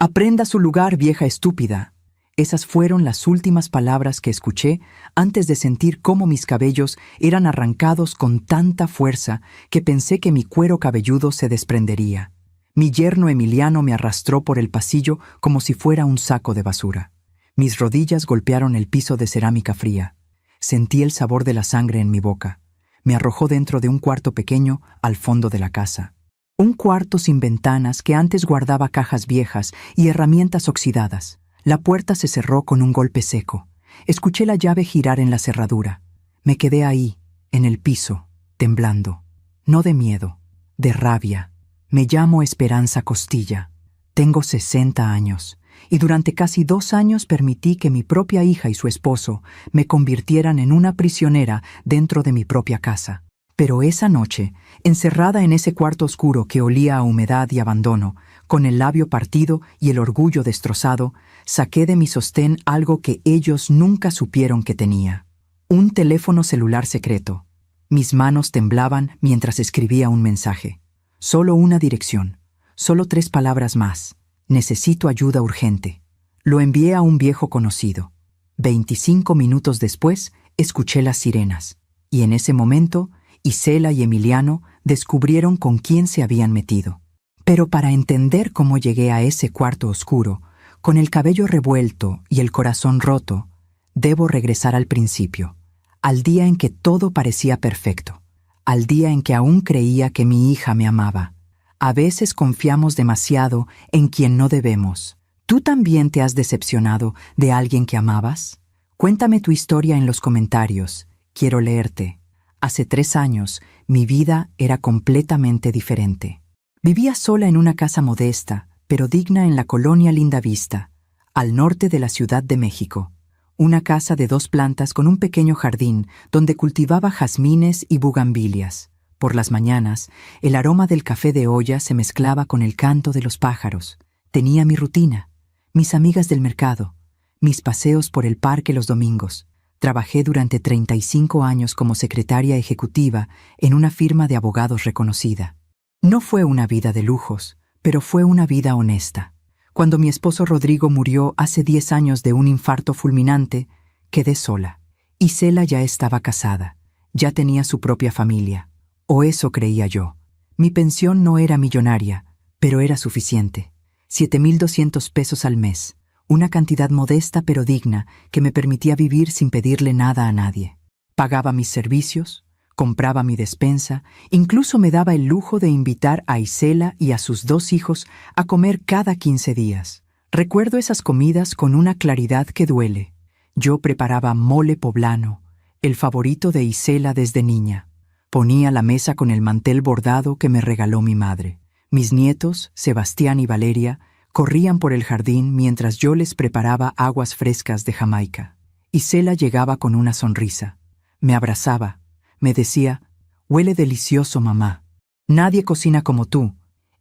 Aprenda su lugar, vieja estúpida. Esas fueron las últimas palabras que escuché antes de sentir cómo mis cabellos eran arrancados con tanta fuerza que pensé que mi cuero cabelludo se desprendería. Mi yerno Emiliano me arrastró por el pasillo como si fuera un saco de basura. Mis rodillas golpearon el piso de cerámica fría. Sentí el sabor de la sangre en mi boca. Me arrojó dentro de un cuarto pequeño al fondo de la casa. Un cuarto sin ventanas que antes guardaba cajas viejas y herramientas oxidadas. La puerta se cerró con un golpe seco. Escuché la llave girar en la cerradura. Me quedé ahí, en el piso, temblando. No de miedo, de rabia. Me llamo Esperanza Costilla. Tengo 60 años. Y durante casi 2 años permití que mi propia hija y su esposo me convirtieran en una prisionera dentro de mi propia casa. Pero esa noche, encerrada en ese cuarto oscuro que olía a humedad y abandono, con el labio partido y el orgullo destrozado, saqué de mi sostén algo que ellos nunca supieron que tenía. Un teléfono celular secreto. Mis manos temblaban mientras escribía un mensaje. Solo una dirección. Solo 3 palabras más. Necesito ayuda urgente. Lo envié a un viejo conocido. 25 minutos después, escuché las sirenas. Y en ese momento, Isela y Emiliano descubrieron con quién se habían metido. Pero para entender cómo llegué a ese cuarto oscuro, con el cabello revuelto y el corazón roto, debo regresar al principio, al día en que todo parecía perfecto, al día en que aún creía que mi hija me amaba. A veces confiamos demasiado en quien no debemos. ¿Tú también te has decepcionado de alguien que amabas? Cuéntame tu historia en los comentarios. Quiero leerte. Hace 3 años, mi vida era completamente diferente. Vivía sola en una casa modesta, pero digna en la colonia Lindavista, al norte de la Ciudad de México. Una casa de 2 plantas con un pequeño jardín donde cultivaba jazmines y bugambilias. Por las mañanas, el aroma del café de olla se mezclaba con el canto de los pájaros. Tenía mi rutina, mis amigas del mercado, mis paseos por el parque los domingos. Trabajé durante 35 años como secretaria ejecutiva en una firma de abogados reconocida. No fue una vida de lujos, pero fue una vida honesta. Cuando mi esposo Rodrigo murió hace 10 años de un infarto fulminante, quedé sola. Isela ya estaba casada, ya tenía su propia familia. O eso creía yo. Mi pensión no era millonaria, pero era suficiente. 7,200 pesos al mes, una cantidad modesta pero digna que me permitía vivir sin pedirle nada a nadie. Pagaba mis servicios, compraba mi despensa, incluso me daba el lujo de invitar a Isela y a sus 2 hijos a comer cada 15 días. Recuerdo esas comidas con una claridad que duele. Yo preparaba mole poblano, el favorito de Isela desde niña. Ponía la mesa con el mantel bordado que me regaló mi madre. Mis nietos, Sebastián y Valeria, corrían por el jardín mientras yo les preparaba aguas frescas de Jamaica. Isela llegaba con una sonrisa. Me abrazaba. Me decía, «Huele delicioso, mamá. Nadie cocina como tú».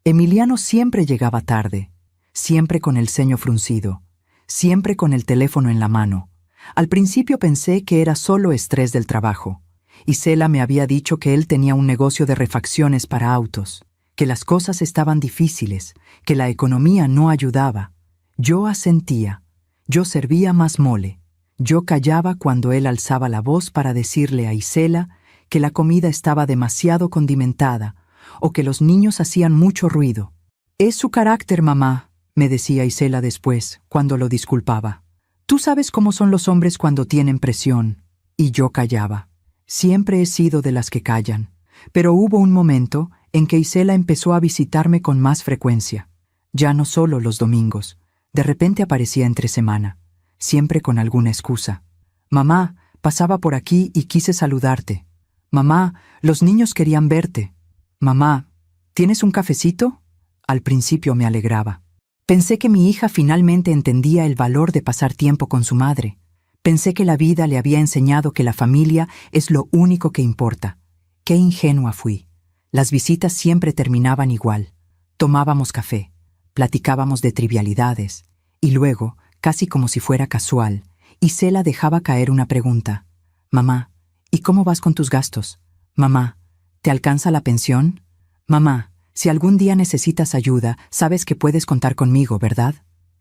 Emiliano siempre llegaba tarde, siempre con el ceño fruncido, siempre con el teléfono en la mano. Al principio pensé que era solo estrés del trabajo. Isela me había dicho que él tenía un negocio de refacciones para autos, que las cosas estaban difíciles, que la economía no ayudaba. Yo asentía, yo servía más mole, yo callaba cuando él alzaba la voz para decirle a Isela que la comida estaba demasiado condimentada o que los niños hacían mucho ruido. «Es su carácter, mamá», me decía Isela después, cuando lo disculpaba. «Tú sabes cómo son los hombres cuando tienen presión». Y yo callaba. Siempre he sido de las que callan, pero hubo un momento en que Isela empezó a visitarme con más frecuencia. Ya no solo los domingos, de repente aparecía entre semana, siempre con alguna excusa. «Mamá, pasaba por aquí y quise saludarte». «Mamá, los niños querían verte». «Mamá, ¿tienes un cafecito?». Al principio me alegraba. Pensé que mi hija finalmente entendía el valor de pasar tiempo con su madre. Pensé que la vida le había enseñado que la familia es lo único que importa. Qué ingenua fui. Las visitas siempre terminaban igual. Tomábamos café, platicábamos de trivialidades, y luego, casi como si fuera casual, Isela dejaba caer una pregunta. «Mamá, ¿y cómo vas con tus gastos? Mamá, ¿te alcanza la pensión? Mamá, si algún día necesitas ayuda, sabes que puedes contar conmigo, ¿verdad?».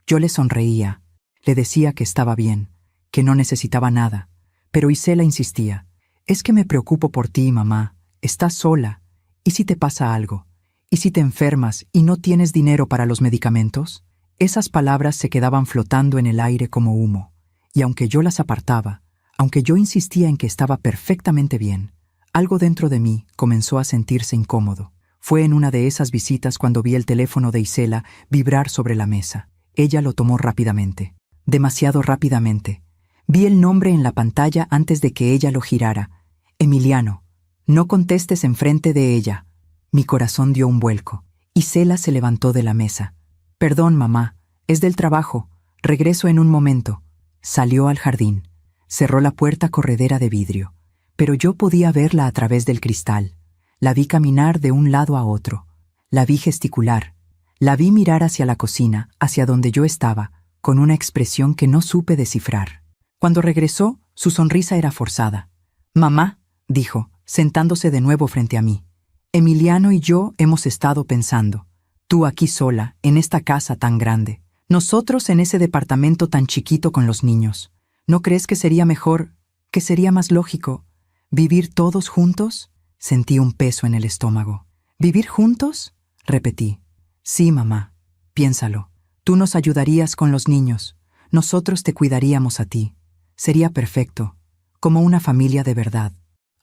Yo le sonreía, le decía que estaba bien, que no necesitaba nada, pero Isela insistía. Es que me preocupo por ti, mamá. Estás sola. ¿Y si te pasa algo? ¿Y si te enfermas y no tienes dinero para los medicamentos? Esas palabras se quedaban flotando en el aire como humo, y aunque yo las apartaba, aunque yo insistía en que estaba perfectamente bien, algo dentro de mí comenzó a sentirse incómodo. Fue en una de esas visitas cuando vi el teléfono de Isela vibrar sobre la mesa. Ella lo tomó rápidamente, demasiado rápidamente. Vi el nombre en la pantalla antes de que ella lo girara. Emiliano. No contestes enfrente de ella. Mi corazón dio un vuelco. Isela se levantó de la mesa. Perdón, mamá. Es del trabajo. Regreso en un momento. Salió al jardín. Cerró la puerta corredera de vidrio. Pero yo podía verla a través del cristal. La vi caminar de un lado a otro. La vi gesticular. La vi mirar hacia la cocina, hacia donde yo estaba, con una expresión que no supe descifrar. Cuando regresó, su sonrisa era forzada. «Mamá», dijo, sentándose de nuevo frente a mí. «Emiliano y yo hemos estado pensando. Tú aquí sola, en esta casa tan grande. Nosotros en ese departamento tan chiquito con los niños. ¿No crees que sería mejor, que sería más lógico, vivir todos juntos?» Sentí un peso en el estómago. «¿Vivir juntos?», repetí. «Sí, mamá. Piénsalo. Tú nos ayudarías con los niños. Nosotros te cuidaríamos a ti. Sería perfecto. Como una familia de verdad».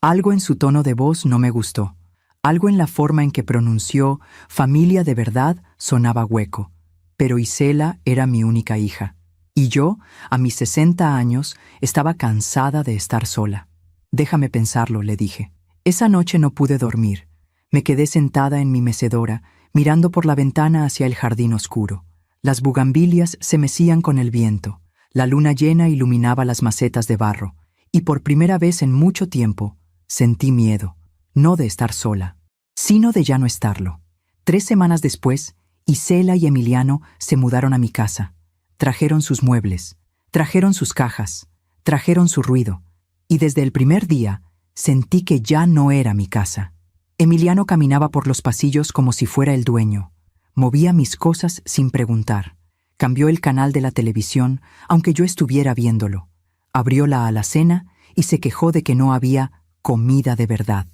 Algo en su tono de voz no me gustó. Algo en la forma en que pronunció «familia de verdad» sonaba hueco. Pero Isela era mi única hija. Y yo, a mis 60 años, estaba cansada de estar sola. «Déjame pensarlo», le dije. Esa noche no pude dormir. Me quedé sentada en mi mecedora, mirando por la ventana hacia el jardín oscuro. Las bugambilias se mecían con el viento. La luna llena iluminaba las macetas de barro. Y por primera vez en mucho tiempo, sentí miedo. No de estar sola, sino de ya no estarlo. 3 semanas después, Isela y Emiliano se mudaron a mi casa. Trajeron sus muebles, trajeron sus cajas, trajeron su ruido. Y desde el primer día, sentí que ya no era mi casa. Emiliano caminaba por los pasillos como si fuera el dueño. Movía mis cosas sin preguntar. Cambió el canal de la televisión, aunque yo estuviera viéndolo. Abrió la alacena y se quejó de que no había comida de verdad.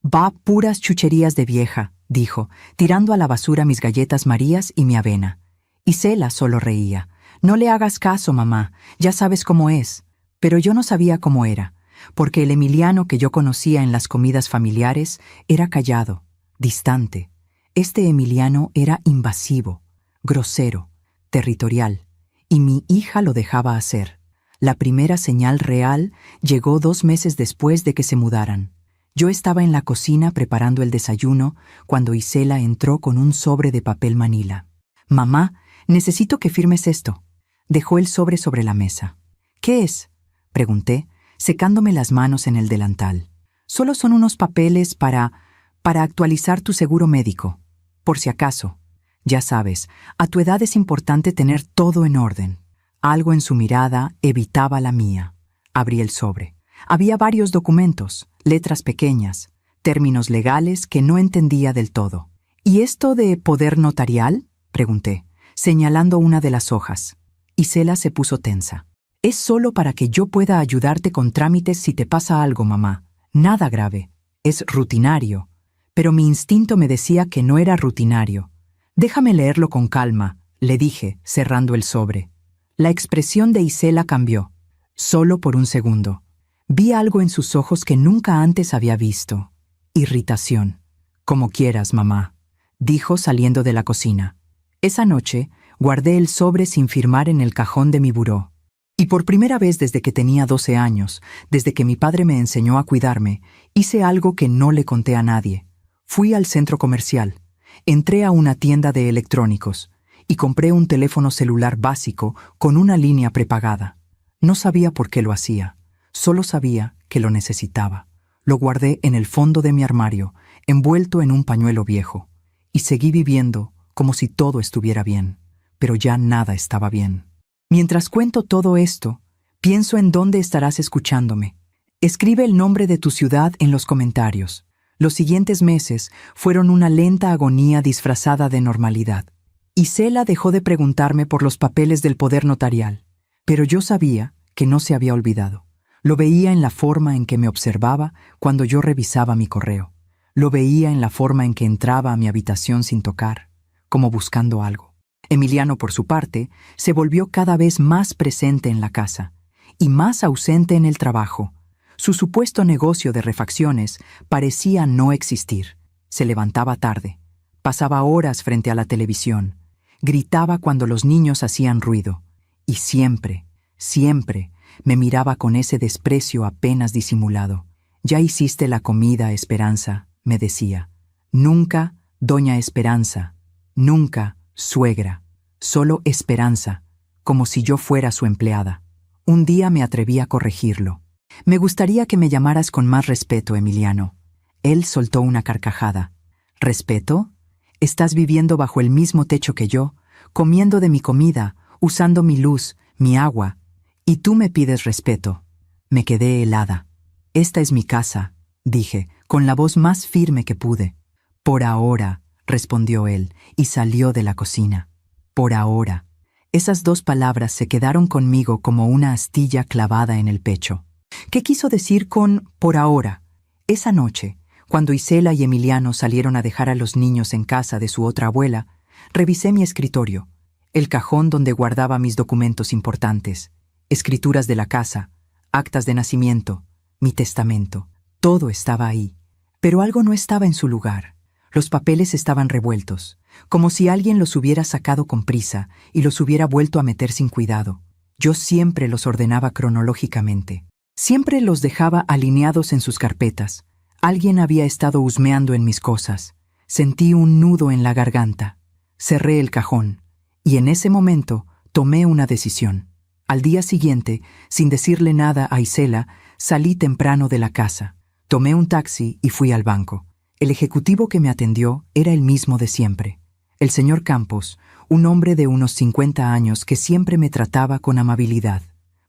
«Va, puras chucherías de vieja», dijo, tirando a la basura mis galletas Marías y mi avena. Isela solo reía. «No le hagas caso, mamá, ya sabes cómo es». Pero yo no sabía cómo era, porque el Emiliano que yo conocía en las comidas familiares era callado, distante. Este Emiliano era invasivo, grosero, territorial, y mi hija lo dejaba hacer. La primera señal real llegó 2 meses después de que se mudaran. Yo estaba en la cocina preparando el desayuno cuando Isela entró con un sobre de papel manila. «Mamá, necesito que firmes esto». Dejó el sobre la mesa. «¿Qué es?», pregunté, secándome las manos en el delantal. «Solo son unos papeles para actualizar tu seguro médico. Por si acaso. Ya sabes, a tu edad es importante tener todo en orden». Algo en su mirada evitaba la mía. Abrí el sobre. Había varios documentos, letras pequeñas, términos legales que no entendía del todo. «¿Y esto de poder notarial?», pregunté, señalando una de las hojas. Isela se puso tensa. «Es solo para que yo pueda ayudarte con trámites si te pasa algo, mamá. Nada grave. Es rutinario». Pero mi instinto me decía que no era rutinario. «Déjame leerlo con calma», le dije, cerrando el sobre. La expresión de Isela cambió. Solo por un segundo. Vi algo en sus ojos que nunca antes había visto. Irritación. «Como quieras, mamá», dijo saliendo de la cocina. Esa noche, guardé el sobre sin firmar en el cajón de mi buró. Y por primera vez desde que tenía 12 años, desde que mi padre me enseñó a cuidarme, hice algo que no le conté a nadie. Fui al centro comercial. Entré a una tienda de electrónicos y compré un teléfono celular básico con una línea prepagada. No sabía por qué lo hacía, solo sabía que lo necesitaba. Lo guardé en el fondo de mi armario, envuelto en un pañuelo viejo, y seguí viviendo como si todo estuviera bien, pero ya nada estaba bien. Mientras cuento todo esto, pienso en dónde estarás escuchándome. Escribe el nombre de tu ciudad en los comentarios. Los siguientes meses fueron una lenta agonía disfrazada de normalidad. Isela dejó de preguntarme por los papeles del poder notarial, pero yo sabía que no se había olvidado. Lo veía en la forma en que me observaba cuando yo revisaba mi correo. Lo veía en la forma en que entraba a mi habitación sin tocar, como buscando algo. Emiliano, por su parte, se volvió cada vez más presente en la casa y más ausente en el trabajo. Su supuesto negocio de refacciones parecía no existir. Se levantaba tarde, pasaba horas frente a la televisión, gritaba cuando los niños hacían ruido y siempre me miraba con ese desprecio apenas disimulado. «Ya hiciste la comida, Esperanza», me decía. Nunca doña Esperanza, nunca suegra, solo Esperanza, como si yo fuera su empleada. Un día me atreví a corregirlo. «Me gustaría que me llamaras con más respeto, Emiliano». Él soltó una carcajada. «¿Respeto? Estás viviendo bajo el mismo techo que yo, comiendo de mi comida, usando mi luz, mi agua, y tú me pides respeto». Me quedé helada. «Esta es mi casa», dije, con la voz más firme que pude. «Por ahora», respondió él, y salió de la cocina. «Por ahora». Esas dos palabras se quedaron conmigo como una astilla clavada en el pecho. ¿Qué quiso decir con «por ahora»? Esa noche, cuando Isela y Emiliano salieron a dejar a los niños en casa de su otra abuela, revisé mi escritorio, el cajón donde guardaba mis documentos importantes, escrituras de la casa, actas de nacimiento, mi testamento. Todo estaba ahí, pero algo no estaba en su lugar. Los papeles estaban revueltos, como si alguien los hubiera sacado con prisa y los hubiera vuelto a meter sin cuidado. Yo siempre los ordenaba cronológicamente. Siempre los dejaba alineados en sus carpetas. Alguien había estado husmeando en mis cosas. Sentí un nudo en la garganta. Cerré el cajón, y en ese momento tomé una decisión. Al día siguiente, sin decirle nada a Isela, salí temprano de la casa. Tomé un taxi y fui al banco. El ejecutivo que me atendió era el mismo de siempre. El señor Campos, un hombre de unos 50 años que siempre me trataba con amabilidad.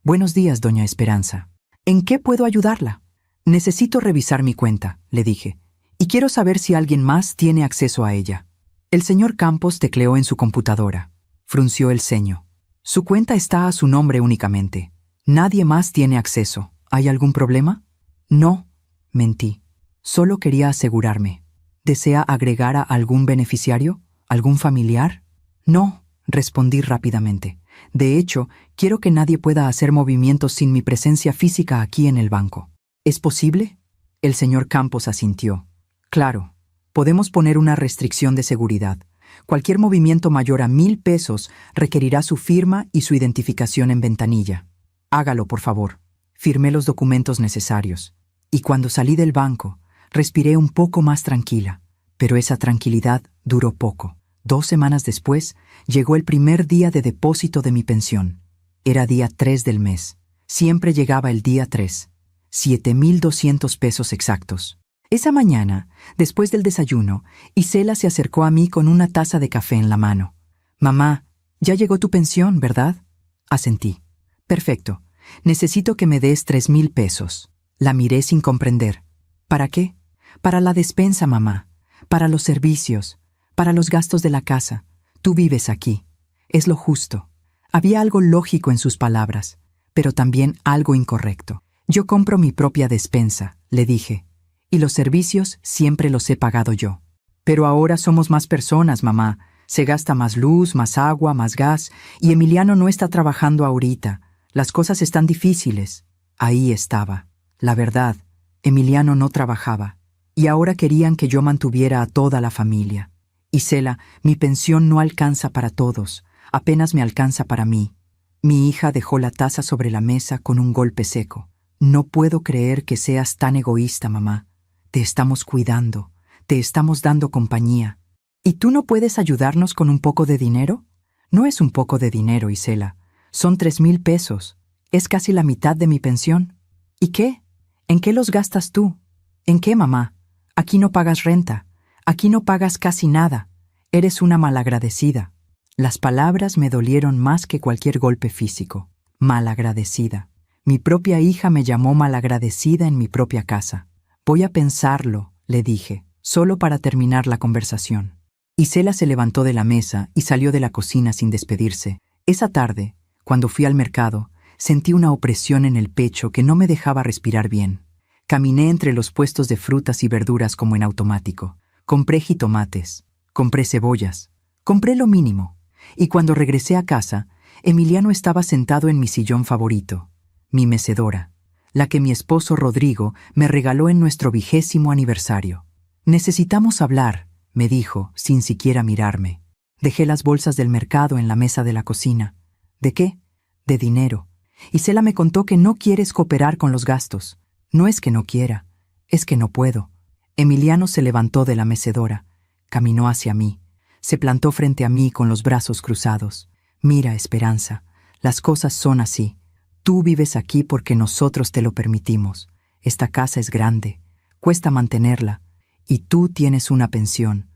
«Buenos días, doña Esperanza. ¿En qué puedo ayudarla?» «Necesito revisar mi cuenta», le dije, «y quiero saber si alguien más tiene acceso a ella». El señor Campos tecleó en su computadora. Frunció el ceño. «Su cuenta está a su nombre únicamente. Nadie más tiene acceso. ¿Hay algún problema?» «No», mentí. Solo quería asegurarme. ¿Desea agregar a algún beneficiario? ¿Algún familiar? «No», respondí rápidamente. «De hecho, quiero que nadie pueda hacer movimientos sin mi presencia física aquí en el banco». «¿Es posible?» El señor Campos asintió. «Claro, podemos poner una restricción de seguridad. Cualquier movimiento mayor a 1,000 pesos requerirá su firma y su identificación en ventanilla. Hágalo, por favor». Firmé los documentos necesarios. Y cuando salí del banco, respiré un poco más tranquila. Pero esa tranquilidad duró poco. 2 semanas después, llegó el primer día de depósito de mi pensión. Era día 3 del mes. Siempre llegaba el día 3. 7,200 pesos exactos. Esa mañana, después del desayuno, Isela se acercó a mí con una taza de café en la mano. «Mamá, ya llegó tu pensión, ¿verdad?» Asentí. «Perfecto. Necesito que me des 3,000 pesos». La miré sin comprender. «¿Para qué?» «Para la despensa, mamá. Para los servicios. Para los gastos de la casa. Tú vives aquí. Es lo justo». Había algo lógico en sus palabras, pero también algo incorrecto. «Yo compro mi propia despensa», le dije, «y los servicios siempre los he pagado yo». «Pero ahora somos más personas, mamá. Se gasta más luz, más agua, más gas, y Emiliano no está trabajando ahorita. Las cosas están difíciles». Ahí estaba. La verdad, Emiliano no trabajaba, y ahora querían que yo mantuviera a toda la familia. «Isela, mi pensión no alcanza para todos, apenas me alcanza para mí». Mi hija dejó la taza sobre la mesa con un golpe seco. «No puedo creer que seas tan egoísta, mamá. Te estamos cuidando, te estamos dando compañía. ¿Y tú no puedes ayudarnos con un poco de dinero?» «No es un poco de dinero, Isela. Son 3,000 pesos. Es casi la mitad de mi pensión». «¿Y qué? ¿En qué los gastas tú?» «¿En qué, mamá? Aquí no pagas renta. Aquí no pagas casi nada. Eres una malagradecida». Las palabras me dolieron más que cualquier golpe físico. Malagradecida. Mi propia hija me llamó malagradecida en mi propia casa. «Voy a pensarlo», le dije, solo para terminar la conversación. Isela se levantó de la mesa y salió de la cocina sin despedirse. Esa tarde, cuando fui al mercado, sentí una opresión en el pecho que no me dejaba respirar bien. Caminé entre los puestos de frutas y verduras como en automático. Compré jitomates, compré cebollas, compré lo mínimo. Y cuando regresé a casa, Emiliano estaba sentado en mi sillón favorito, mi mecedora, la que mi esposo Rodrigo me regaló en nuestro 20º aniversario. «Necesitamos hablar», me dijo, sin siquiera mirarme. Dejé las bolsas del mercado en la mesa de la cocina. ¿De qué? De dinero. Isela me contó que no quieres cooperar con los gastos. No es que no quiera, es que no puedo. Emiliano se levantó de la mecedora, caminó hacia mí, se plantó frente a mí con los brazos cruzados. «Mira, Esperanza, las cosas son así. Tú vives aquí porque nosotros te lo permitimos. Esta casa es grande, cuesta mantenerla, y tú tienes una pensión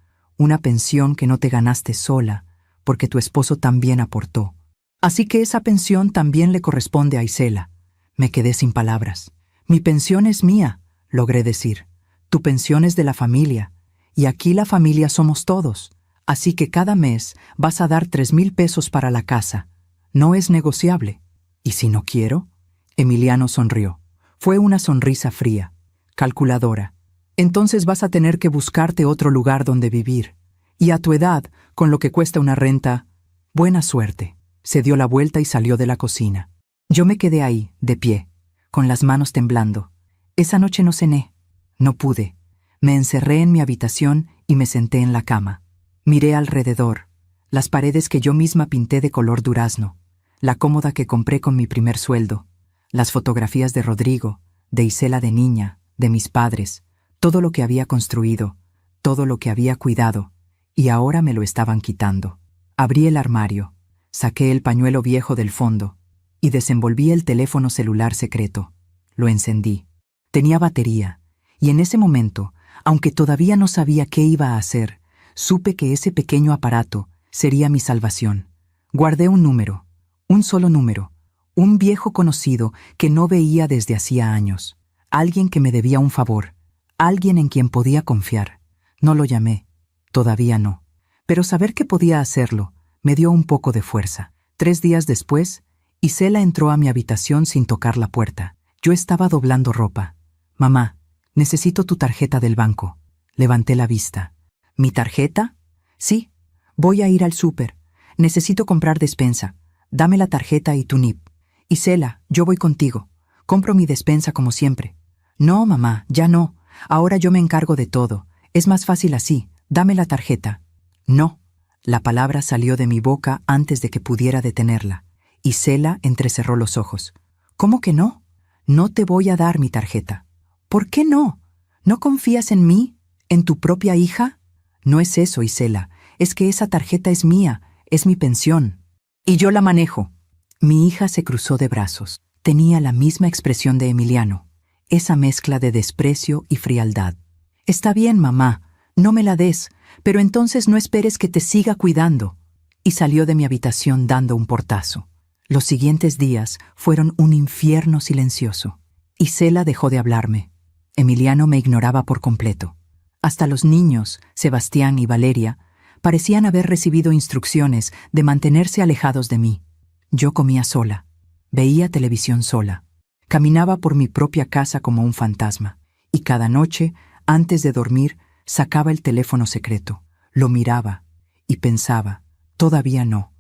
que no te ganaste sola, porque tu esposo también aportó. Así que esa pensión también le corresponde a Isela». Me quedé sin palabras. «Mi pensión es mía», logré decir. «Tu pensión es de la familia, y aquí la familia somos todos. Así que cada mes vas a dar 3,000 pesos para la casa. No es negociable». «¿Y si no quiero?». Emiliano sonrió. Fue una sonrisa fría, calculadora. «Entonces vas a tener que buscarte otro lugar donde vivir. Y a tu edad, con lo que cuesta una renta, buena suerte». Se dio la vuelta y salió de la cocina. Yo me quedé ahí, de pie, con las manos temblando. Esa noche no cené. No pude. Me encerré en mi habitación y me senté en la cama. Miré alrededor, las paredes que yo misma pinté de color durazno, la cómoda que compré con mi primer sueldo, las fotografías de Rodrigo, de Isela de niña, de mis padres, todo lo que había construido, todo lo que había cuidado, y ahora me lo estaban quitando. Abrí el armario, saqué el pañuelo viejo del fondo y desenvolví el teléfono celular secreto. Lo encendí. Tenía batería, y en ese momento, aunque todavía no sabía qué iba a hacer, supe que ese pequeño aparato sería mi salvación. Guardé un número, un solo número, un viejo conocido que no veía desde hacía años, alguien que me debía un favor, alguien en quien podía confiar. No lo llamé, todavía no, pero saber que podía hacerlo me dio un poco de fuerza. 3 días después, Isela entró a mi habitación sin tocar la puerta. Yo estaba doblando ropa. «Mamá, necesito tu tarjeta del banco». Levanté la vista. «¿Mi tarjeta?» «Sí, voy a ir al súper. Necesito comprar despensa. Dame la tarjeta y tu NIP». «Isela, yo voy contigo. Compro mi despensa como siempre». «No, mamá, ya no. Ahora yo me encargo de todo. Es más fácil así. Dame la tarjeta». «No». La palabra salió de mi boca antes de que pudiera detenerla. Isela entrecerró los ojos. «¿Cómo que no? No te voy a dar mi tarjeta». «¿Por qué no? ¿No confías en mí? ¿En tu propia hija?» «No es eso, Isela. Es que esa tarjeta es mía, es mi pensión. Y yo la manejo». Mi hija se cruzó de brazos. Tenía la misma expresión de Emiliano, esa mezcla de desprecio y frialdad. «Está bien, mamá, no me la des, pero entonces no esperes que te siga cuidando». Y salió de mi habitación dando un portazo. Los siguientes días fueron un infierno silencioso. Isela dejó de hablarme. Emiliano me ignoraba por completo. Hasta los niños, Sebastián y Valeria, parecían haber recibido instrucciones de mantenerse alejados de mí. Yo comía sola, veía televisión sola, caminaba por mi propia casa como un fantasma, y cada noche, antes de dormir, sacaba el teléfono secreto, lo miraba y pensaba, todavía no,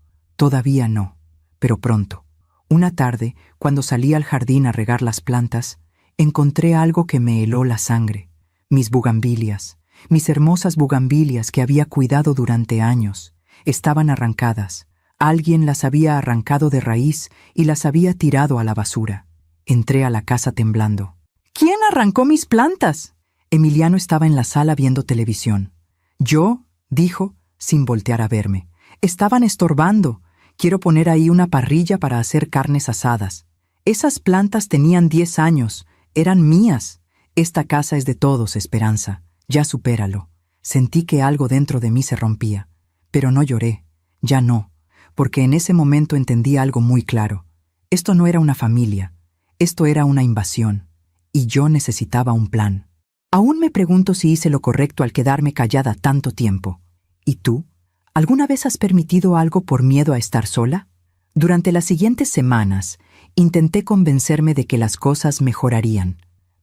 pero pronto. Una tarde, cuando salí al jardín a regar las plantas, encontré algo que me heló la sangre. Mis bugambilias, mis hermosas bugambilias que había cuidado durante años, estaban arrancadas. Alguien las había arrancado de raíz y las había tirado a la basura. Entré a la casa temblando. «¿Quién arrancó mis plantas?». Emiliano estaba en la sala viendo televisión. «Yo», dijo, sin voltear a verme. «Estaban estorbando. Quiero poner ahí una parrilla para hacer carnes asadas. Esas plantas tenían 10 años. Eran mías. Esta casa es de todos, Esperanza. Ya supéralo». Sentí que algo dentro de mí se rompía. Pero no lloré. Ya no. Porque en ese momento entendí algo muy claro. Esto no era una familia. Esto era una invasión. Y yo necesitaba un plan. Aún me pregunto si hice lo correcto al quedarme callada tanto tiempo. ¿Y tú? ¿Alguna vez has permitido algo por miedo a estar sola? Durante las siguientes semanas, intenté convencerme de que las cosas mejorarían.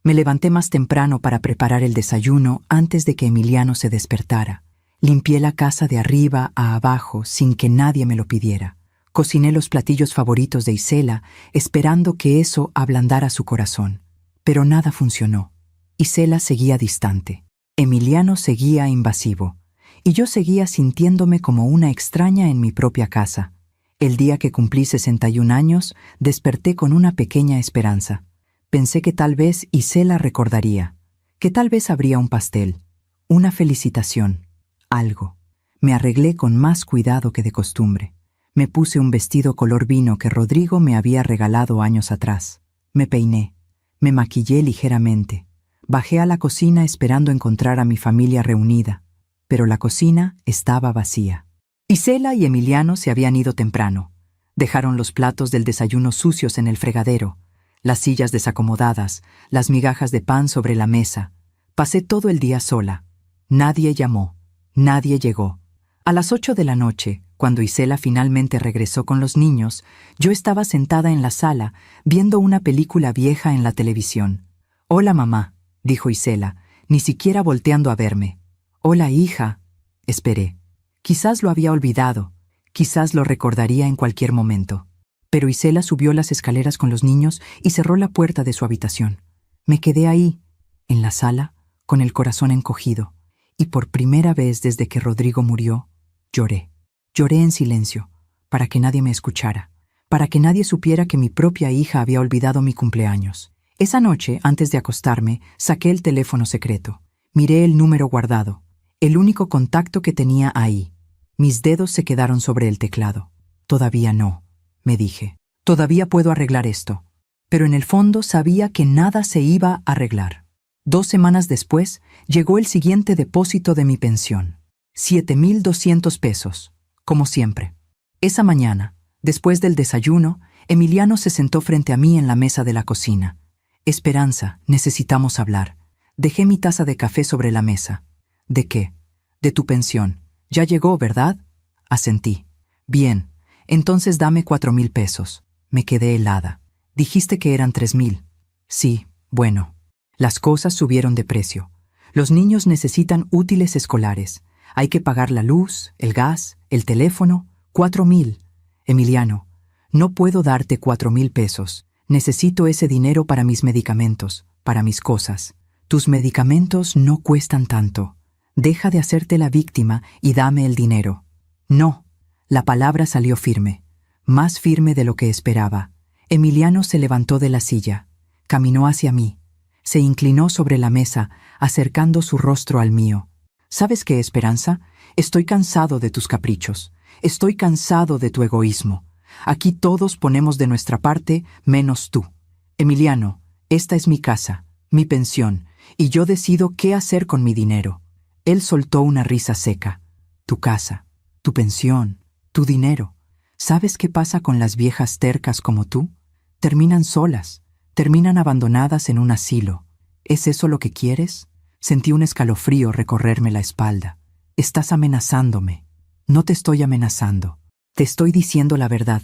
Me levanté más temprano para preparar el desayuno antes de que Emiliano se despertara. Limpié la casa de arriba a abajo sin que nadie me lo pidiera. Cociné los platillos favoritos de Isela, esperando que eso ablandara su corazón. Pero nada funcionó. Isela seguía distante. Emiliano seguía invasivo. Y yo seguía sintiéndome como una extraña en mi propia casa. El día que cumplí 61 años, desperté con una pequeña esperanza. Pensé que tal vez Isela recordaría, que tal vez habría un pastel, una felicitación, algo. Me arreglé con más cuidado que de costumbre. Me puse un vestido color vino que Rodrigo me había regalado años atrás. Me peiné, me maquillé ligeramente. Bajé a la cocina esperando encontrar a mi familia reunida, pero la cocina estaba vacía. Isela y Emiliano se habían ido temprano. Dejaron los platos del desayuno sucios en el fregadero, las sillas desacomodadas, las migajas de pan sobre la mesa. Pasé todo el día sola. Nadie llamó, nadie llegó. A las 8 de la noche, cuando Isela finalmente regresó con los niños, yo estaba sentada en la sala, viendo una película vieja en la televisión. «Hola, mamá», dijo Isela, ni siquiera volteando a verme. «Hola, hija». Esperé. Quizás lo había olvidado, quizás lo recordaría en cualquier momento. Pero Isela subió las escaleras con los niños y cerró la puerta de su habitación. Me quedé ahí, en la sala, con el corazón encogido, y por primera vez desde que Rodrigo murió, lloré. Lloré en silencio, para que nadie me escuchara, para que nadie supiera que mi propia hija había olvidado mi cumpleaños. Esa noche, antes de acostarme, saqué el teléfono secreto. Miré el número guardado, el único contacto que tenía ahí. Mis dedos se quedaron sobre el teclado. Todavía no, me dije. Todavía puedo arreglar esto. Pero en el fondo sabía que nada se iba a arreglar. 2 semanas después, llegó el siguiente depósito de mi pensión. 7,200 pesos, como siempre. Esa mañana, después del desayuno, Emiliano se sentó frente a mí en la mesa de la cocina. «Esperanza, necesitamos hablar». Dejé mi taza de café sobre la mesa. «¿De qué?» «De tu pensión. Ya llegó, ¿verdad?» Asentí. «Bien, entonces dame 4,000 pesos». Me quedé helada. «Dijiste que eran 3,000». «Sí, bueno». Las cosas subieron de precio. Los niños necesitan útiles escolares. Hay que pagar la luz, el gas, el teléfono. 4,000. Emiliano, no puedo darte 4,000 pesos. Necesito ese dinero para mis medicamentos, para mis cosas. Tus medicamentos no cuestan tanto. Deja de hacerte la víctima y dame el dinero. No. La palabra salió firme, más firme de lo que esperaba. Emiliano se levantó de la silla, caminó hacia mí, se inclinó sobre la mesa, acercando su rostro al mío. ¿Sabes qué, Esperanza? Estoy cansado de tus caprichos. Estoy cansado de tu egoísmo. Aquí todos ponemos de nuestra parte, menos tú. Emiliano, esta es mi casa, mi pensión, y yo decido qué hacer con mi dinero. Él soltó una risa seca. Tu casa, tu pensión, tu dinero. ¿Sabes qué pasa con las viejas tercas como tú? Terminan solas, terminan abandonadas en un asilo. ¿Es eso lo que quieres? Sentí un escalofrío recorrerme la espalda. Estás amenazándome. No te estoy amenazando. Te estoy diciendo la verdad.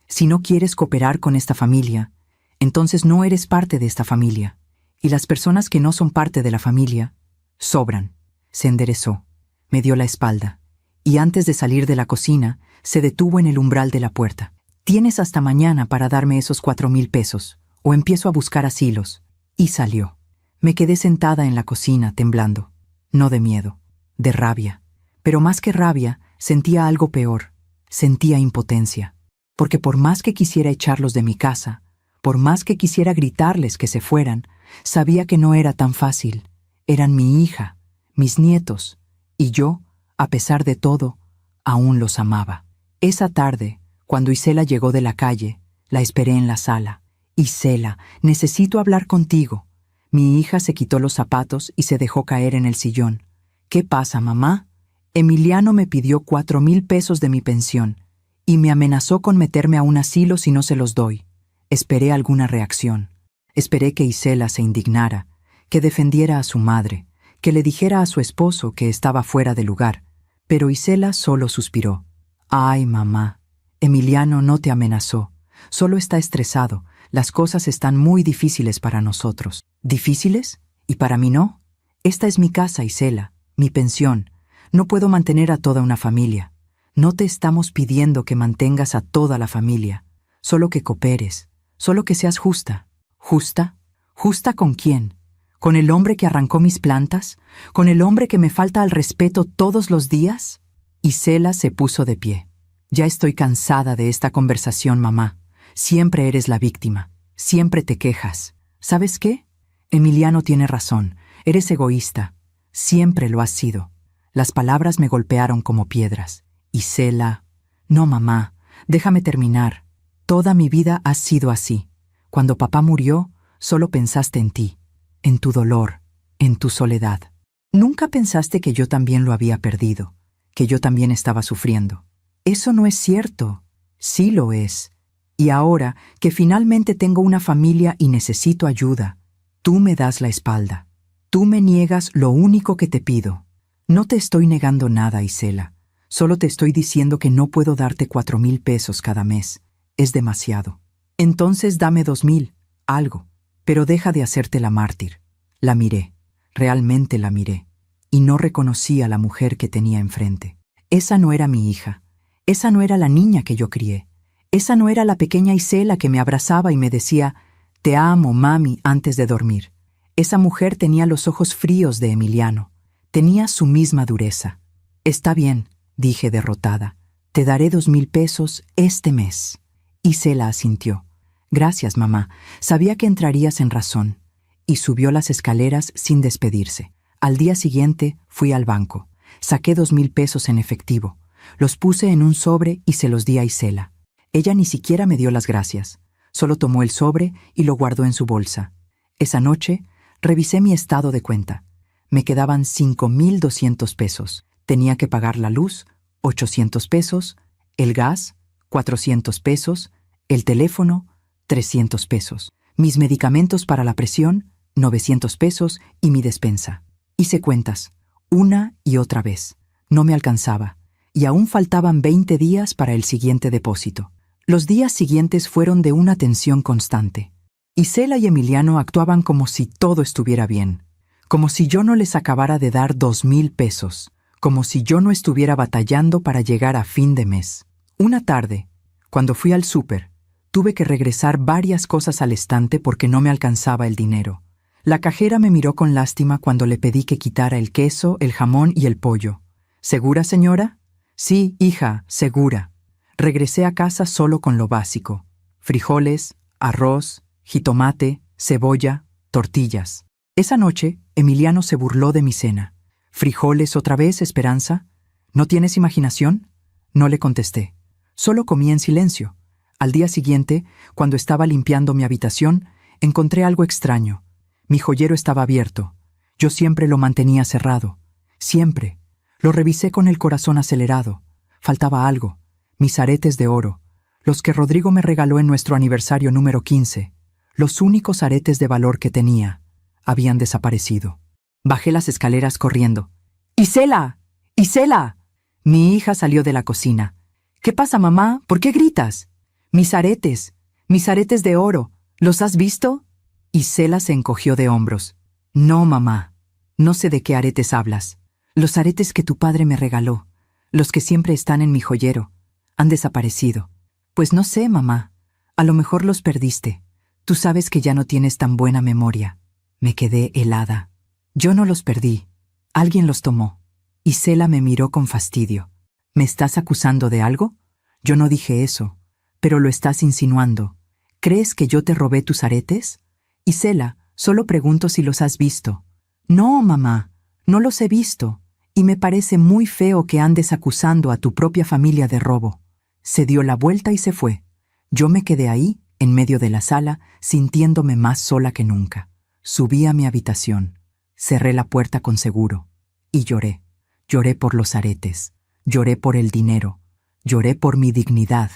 Si no quieres cooperar con esta familia, entonces no eres parte de esta familia. Y las personas que no son parte de la familia, sobran. Se enderezó, me dio la espalda, y antes de salir de la cocina, se detuvo en el umbral de la puerta. Tienes hasta mañana para darme esos 4,000 pesos, o empiezo a buscar asilos. Y salió. Me quedé sentada en la cocina, temblando. No de miedo, de rabia. Pero más que rabia, sentía algo peor. Sentía impotencia. Porque por más que quisiera echarlos de mi casa, por más que quisiera gritarles que se fueran, sabía que no era tan fácil. Eran mi hija, mis nietos, y yo, a pesar de todo, aún los amaba. Esa tarde, cuando Isela llegó de la calle, la esperé en la sala. «Isela, necesito hablar contigo». Mi hija se quitó los zapatos y se dejó caer en el sillón. «¿Qué pasa, mamá?» Emiliano me pidió 4,000 pesos de mi pensión y me amenazó con meterme a un asilo si no se los doy. Esperé alguna reacción. Esperé que Isela se indignara, que defendiera a su madre, que le dijera a su esposo que estaba fuera de lugar, Pero Isela solo suspiró. Ay, mamá, Emiliano no te amenazó. Solo está estresado. Las cosas están muy difíciles para nosotros. ¿Difíciles? ¿Y para mí no? Esta es mi casa, Isela, mi pensión. No puedo mantener a toda una familia. No te estamos pidiendo que mantengas a toda la familia. Solo que cooperes. Solo que seas justa. ¿Justa? ¿Justa con quién? ¿Con el hombre que arrancó mis plantas? ¿Con el hombre que me falta al respeto todos los días? Isela se puso de pie. Ya estoy cansada de esta conversación, mamá. Siempre eres la víctima. Siempre te quejas. ¿Sabes qué? Emiliano tiene razón. Eres egoísta. Siempre lo has sido. Las palabras me golpearon como piedras. Isela. No, mamá. Déjame terminar. Toda mi vida has sido así. Cuando papá murió, solo pensaste en ti, en tu dolor, en tu soledad. Nunca pensaste que yo también lo había perdido, que yo también estaba sufriendo. Eso no es cierto. Sí lo es. Y ahora que finalmente tengo una familia y necesito ayuda, tú me das la espalda. Tú me niegas lo único que te pido. No te estoy negando nada, Isela. Solo te estoy diciendo que no puedo darte 4,000 pesos cada mes. Es demasiado. Entonces dame 2,000, algo. Pero deja de hacerte la mártir. La miré. Realmente la miré. Y no reconocí a la mujer que tenía enfrente. Esa no era mi hija. Esa no era la niña que yo crié. Esa no era la pequeña Isela que me abrazaba y me decía, «Te amo, mami», antes de dormir. Esa mujer tenía los ojos fríos de Emiliano. Tenía su misma dureza. «Está bien», dije derrotada. «Te daré 2,000 pesos este mes». Isela asintió. «Gracias, mamá. Sabía que entrarías en razón». Y subió las escaleras sin despedirse. Al día siguiente fui al banco. Saqué 2,000 pesos en efectivo. Los puse en un sobre y se los di a Isela. Ella ni siquiera me dio las gracias. Solo tomó el sobre y lo guardó en su bolsa. Esa noche revisé mi estado de cuenta. Me quedaban 5,200 pesos. Tenía que pagar la luz, 800 pesos, el gas, 400 pesos, el teléfono, 300 pesos, mis medicamentos para la presión, 900 pesos y mi despensa. Hice cuentas, una y otra vez. No me alcanzaba, y aún faltaban 20 días para el siguiente depósito. Los días siguientes fueron de una tensión constante. Isela y Emiliano actuaban como si todo estuviera bien, como si yo no les acabara de dar 2,000 pesos, como si yo no estuviera batallando para llegar a fin de mes. Una tarde, cuando fui al súper, tuve que regresar varias cosas al estante porque no me alcanzaba el dinero. La cajera me miró con lástima cuando le pedí que quitara el queso, el jamón y el pollo. ¿Segura, señora? Sí, hija, segura. Regresé a casa solo con lo básico. Frijoles, arroz, jitomate, cebolla, tortillas. Esa noche, Emiliano se burló de mi cena. ¿Frijoles otra vez, Esperanza? ¿No tienes imaginación? No le contesté. Solo comí en silencio. Al día siguiente, cuando estaba limpiando mi habitación, encontré algo extraño. Mi joyero estaba abierto. Yo siempre lo mantenía cerrado. Siempre. Lo revisé con el corazón acelerado. Faltaba algo. Mis aretes de oro. Los que Rodrigo me regaló en nuestro aniversario número 15. Los únicos aretes de valor que tenía. Habían desaparecido. Bajé las escaleras corriendo. ¡Isela! ¡Isela! Mi hija salió de la cocina. ¿Qué pasa, mamá? ¿Por qué gritas? Mis aretes de oro. ¿Los has visto? Isela se encogió de hombros. No, mamá. No sé de qué aretes hablas. Los aretes que tu padre me regaló, los que siempre están en mi joyero, han desaparecido. Pues no sé, mamá. A lo mejor los perdiste. Tú sabes que ya no tienes tan buena memoria. Me quedé helada. Yo no los perdí. Alguien los tomó. Isela me miró con fastidio. ¿Me estás acusando de algo? Yo no dije eso, pero lo estás insinuando. ¿Crees que yo te robé tus aretes? Isela, solo pregunto si los has visto. No, mamá, no los he visto, y me parece muy feo que andes acusando a tu propia familia de robo. Se dio la vuelta y se fue. Yo me quedé ahí, en medio de la sala, sintiéndome más sola que nunca. Subí a mi habitación, cerré la puerta con seguro, y lloré. Lloré por los aretes, lloré por el dinero, lloré por mi dignidad,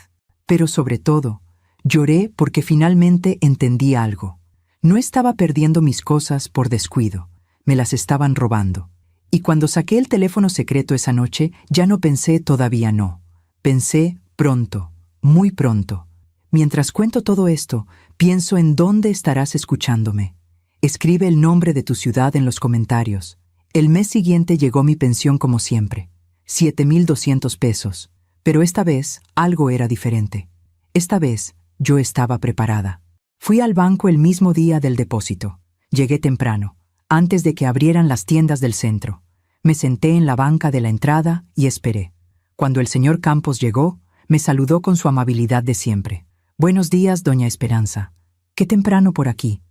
pero sobre todo, lloré porque finalmente entendí algo. No estaba perdiendo mis cosas por descuido, me las estaban robando. Y cuando saqué el teléfono secreto esa noche, ya no pensé todavía no. Pensé pronto, muy pronto. Mientras cuento todo esto, pienso en dónde estarás escuchándome. Escribe el nombre de tu ciudad en los comentarios. El mes siguiente llegó mi pensión como siempre, 7,200 pesos. Pero esta vez algo era diferente. Esta vez yo estaba preparada. Fui al banco el mismo día del depósito. Llegué temprano, antes de que abrieran las tiendas del centro. Me senté en la banca de la entrada y esperé. Cuando el señor Campos llegó, me saludó con su amabilidad de siempre. «Buenos días, doña Esperanza. Qué temprano por aquí».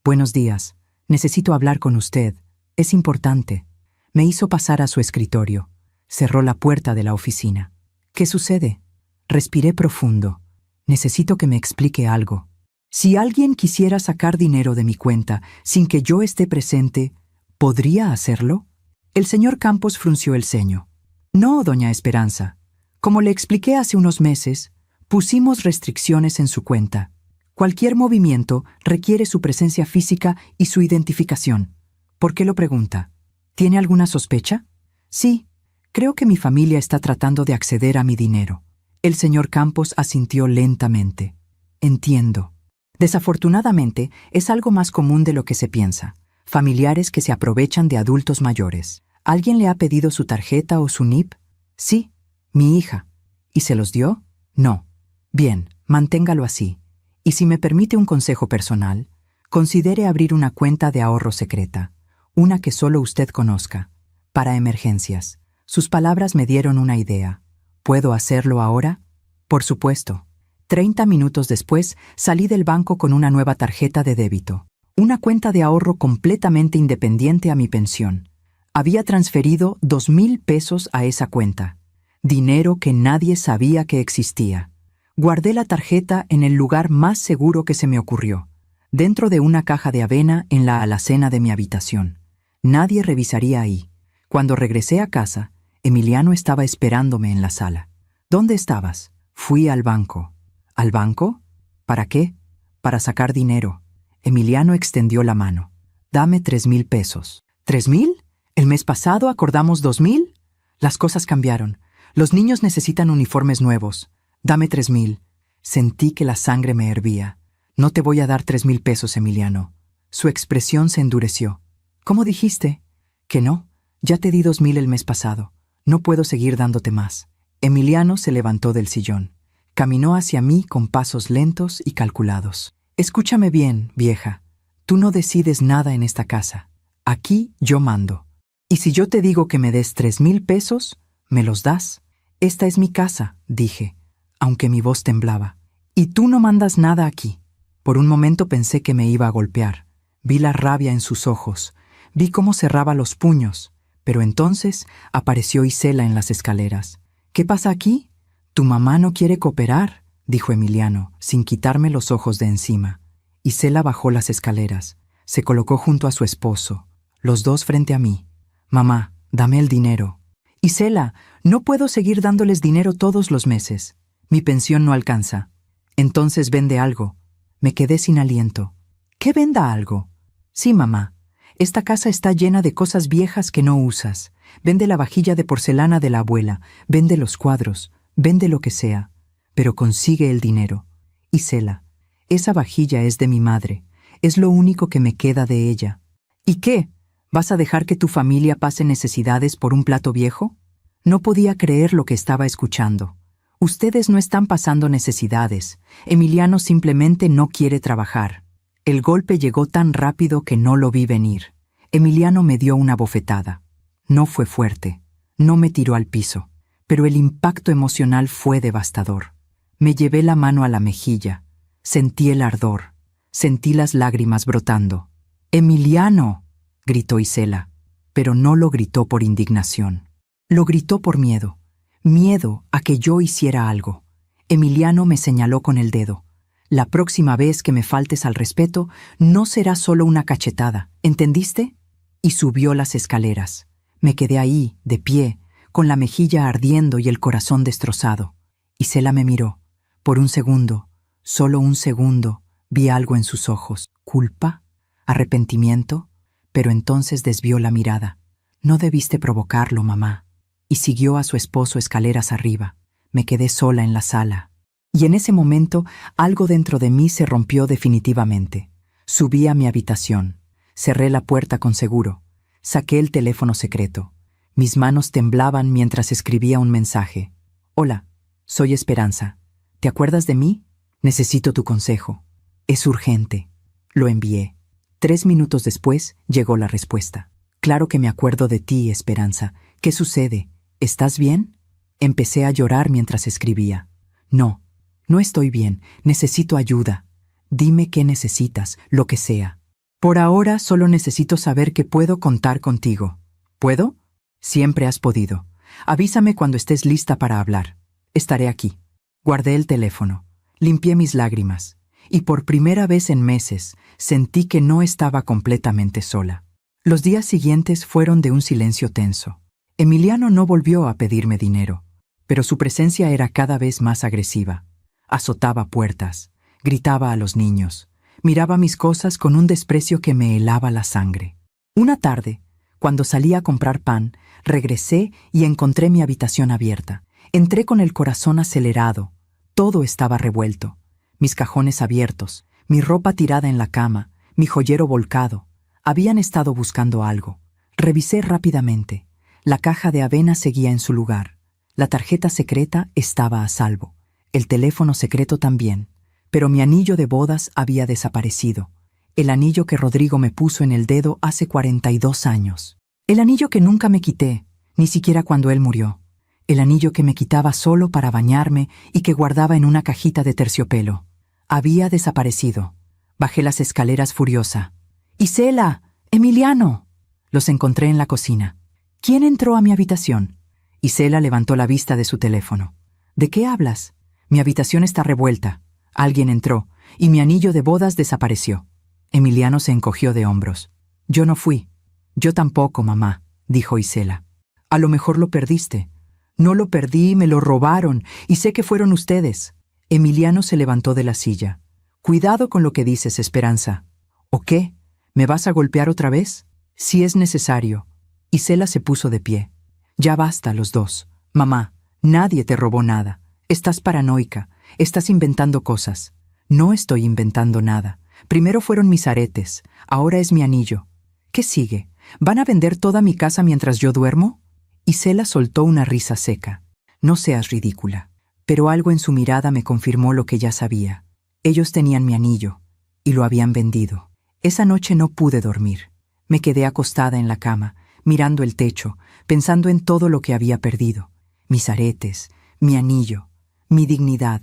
«Buenos días. Necesito hablar con usted. Es importante». Me hizo pasar a su escritorio. Cerró la puerta de la oficina. «¿Qué sucede?» Respiré profundo. Necesito que me explique algo. Si alguien quisiera sacar dinero de mi cuenta sin que yo esté presente, ¿podría hacerlo? El señor Campos frunció el ceño. No, doña Esperanza. Como le expliqué hace unos meses, pusimos restricciones en su cuenta. Cualquier movimiento requiere su presencia física y su identificación. ¿Por qué lo pregunta? ¿Tiene alguna sospecha? Sí, creo que mi familia está tratando de acceder a mi dinero. El señor Campos asintió lentamente. Entiendo. Desafortunadamente, es algo más común de lo que se piensa. Familiares que se aprovechan de adultos mayores. ¿Alguien le ha pedido su tarjeta o su NIP? Sí, mi hija. ¿Y se los dio? No. Bien, manténgalo así. Y si me permite un consejo personal, considere abrir una cuenta de ahorro secreta, una que solo usted conozca, para emergencias. Sus palabras me dieron una idea. ¿Puedo hacerlo ahora? Por supuesto. 30 minutos después, salí del banco con una nueva tarjeta de débito. Una cuenta de ahorro completamente independiente a mi pensión. Había transferido 2,000 pesos a esa cuenta. Dinero que nadie sabía que existía. Guardé la tarjeta en el lugar más seguro que se me ocurrió, dentro de una caja de avena en la alacena de mi habitación. Nadie revisaría ahí. Cuando regresé a casa, Emiliano estaba esperándome en la sala. ¿Dónde estabas? Fui al banco. ¿Al banco? ¿Para qué? Para sacar dinero. Emiliano extendió la mano. Dame 3,000 pesos. ¿3,000? ¿El mes pasado acordamos 2,000? Las cosas cambiaron. Los niños necesitan uniformes nuevos. Dame 3,000. Sentí que la sangre me hervía. No te voy a dar 3,000 pesos, Emiliano. Su expresión se endureció. ¿Cómo dijiste? Que no. Ya te di 2,000 el mes pasado. No puedo seguir dándote más. Emiliano se levantó del sillón. Caminó hacia mí con pasos lentos y calculados. Escúchame bien, vieja. Tú no decides nada en esta casa. Aquí yo mando. Y si yo te digo que me des 3,000 pesos, ¿me los das? Esta es mi casa, dije, aunque mi voz temblaba. Y tú no mandas nada aquí. Por un momento pensé que me iba a golpear. Vi la rabia en sus ojos. Vi cómo cerraba los puños. Pero entonces apareció Isela en las escaleras. ¿Qué pasa aquí? «Tu mamá no quiere cooperar», dijo Emiliano, sin quitarme los ojos de encima. Isela bajó las escaleras. Se colocó junto a su esposo, los dos frente a mí. «Mamá, dame el dinero». «Isela, no puedo seguir dándoles dinero todos los meses. Mi pensión no alcanza». «Entonces vende algo». Me quedé sin aliento. «¿Qué venda algo?» «Sí, mamá. Esta casa está llena de cosas viejas que no usas. Vende la vajilla de porcelana de la abuela, vende los cuadros. Vende lo que sea, pero consigue el dinero. Isela, esa vajilla es de mi madre. Es lo único que me queda de ella. ¿Y qué? ¿Vas a dejar que tu familia pase necesidades por un plato viejo? No podía creer lo que estaba escuchando. Ustedes no están pasando necesidades. Emiliano simplemente no quiere trabajar. El golpe llegó tan rápido que no lo vi venir. Emiliano me dio una bofetada. No fue fuerte. No me tiró al piso. Pero el impacto emocional fue devastador. Me llevé la mano a la mejilla. Sentí el ardor. Sentí las lágrimas brotando. «¡Emiliano!», gritó Isela, pero no lo gritó por indignación. Lo gritó por miedo. Miedo a que yo hiciera algo. Emiliano me señaló con el dedo. «La próxima vez que me faltes al respeto, no será solo una cachetada, ¿entendiste?». Y subió las escaleras. Me quedé ahí, de pie, con la mejilla ardiendo y el corazón destrozado. Isela me miró. Por un segundo, solo un segundo, vi algo en sus ojos. ¿Culpa? ¿Arrepentimiento? Pero entonces desvió la mirada. No debiste provocarlo, mamá. Y siguió a su esposo escaleras arriba. Me quedé sola en la sala. Y en ese momento, algo dentro de mí se rompió definitivamente. Subí a mi habitación. Cerré la puerta con seguro. Saqué el teléfono secreto. Mis manos temblaban mientras escribía un mensaje. Hola, soy Esperanza. ¿Te acuerdas de mí? Necesito tu consejo. Es urgente. Lo envié. 3 minutos después llegó la respuesta. Claro que me acuerdo de ti, Esperanza. ¿Qué sucede? ¿Estás bien? Empecé a llorar mientras escribía. No, no estoy bien. Necesito ayuda. Dime qué necesitas, lo que sea. Por ahora solo necesito saber que puedo contar contigo. ¿Puedo? Siempre has podido. Avísame cuando estés lista para hablar. Estaré aquí. Guardé el teléfono. Limpié mis lágrimas. Y por primera vez en meses sentí que no estaba completamente sola. Los días siguientes fueron de un silencio tenso. Emiliano no volvió a pedirme dinero, pero su presencia era cada vez más agresiva. Azotaba puertas, gritaba a los niños, miraba mis cosas con un desprecio que me helaba la sangre. Una tarde, cuando salí a comprar pan, regresé y encontré mi habitación abierta. Entré con el corazón acelerado. Todo estaba revuelto. Mis cajones abiertos, mi ropa tirada en la cama, mi joyero volcado. Habían estado buscando algo. Revisé rápidamente. La caja de avena seguía en su lugar. La tarjeta secreta estaba a salvo. El teléfono secreto también. Pero mi anillo de bodas había desaparecido. El anillo que Rodrigo me puso en el dedo hace 42 años. El anillo que nunca me quité, ni siquiera cuando él murió. El anillo que me quitaba solo para bañarme y que guardaba en una cajita de terciopelo. Había desaparecido. Bajé las escaleras furiosa. ¡Isela! ¡Emiliano! Los encontré en la cocina. ¿Quién entró a mi habitación? Isela levantó la vista de su teléfono. ¿De qué hablas? Mi habitación está revuelta. Alguien entró, y mi anillo de bodas desapareció. Emiliano se encogió de hombros. Yo no fui. Yo tampoco, mamá, dijo Isela. A lo mejor lo perdiste. No lo perdí, me lo robaron, y sé que fueron ustedes. Emiliano se levantó de la silla. Cuidado con lo que dices, Esperanza. ¿O qué? ¿Me vas a golpear otra vez? Si es necesario. Isela se puso de pie. Ya basta, los dos. Mamá, nadie te robó nada. Estás paranoica. Estás inventando cosas. No estoy inventando nada. Primero fueron mis aretes. Ahora es mi anillo. ¿Qué sigue? ¿Van a vender toda mi casa mientras yo duermo? Isela soltó una risa seca. No seas ridícula. Pero algo en su mirada me confirmó lo que ya sabía. Ellos tenían mi anillo. Y lo habían vendido. Esa noche no pude dormir. Me quedé acostada en la cama, mirando el techo, pensando en todo lo que había perdido. Mis aretes, mi anillo, mi dignidad,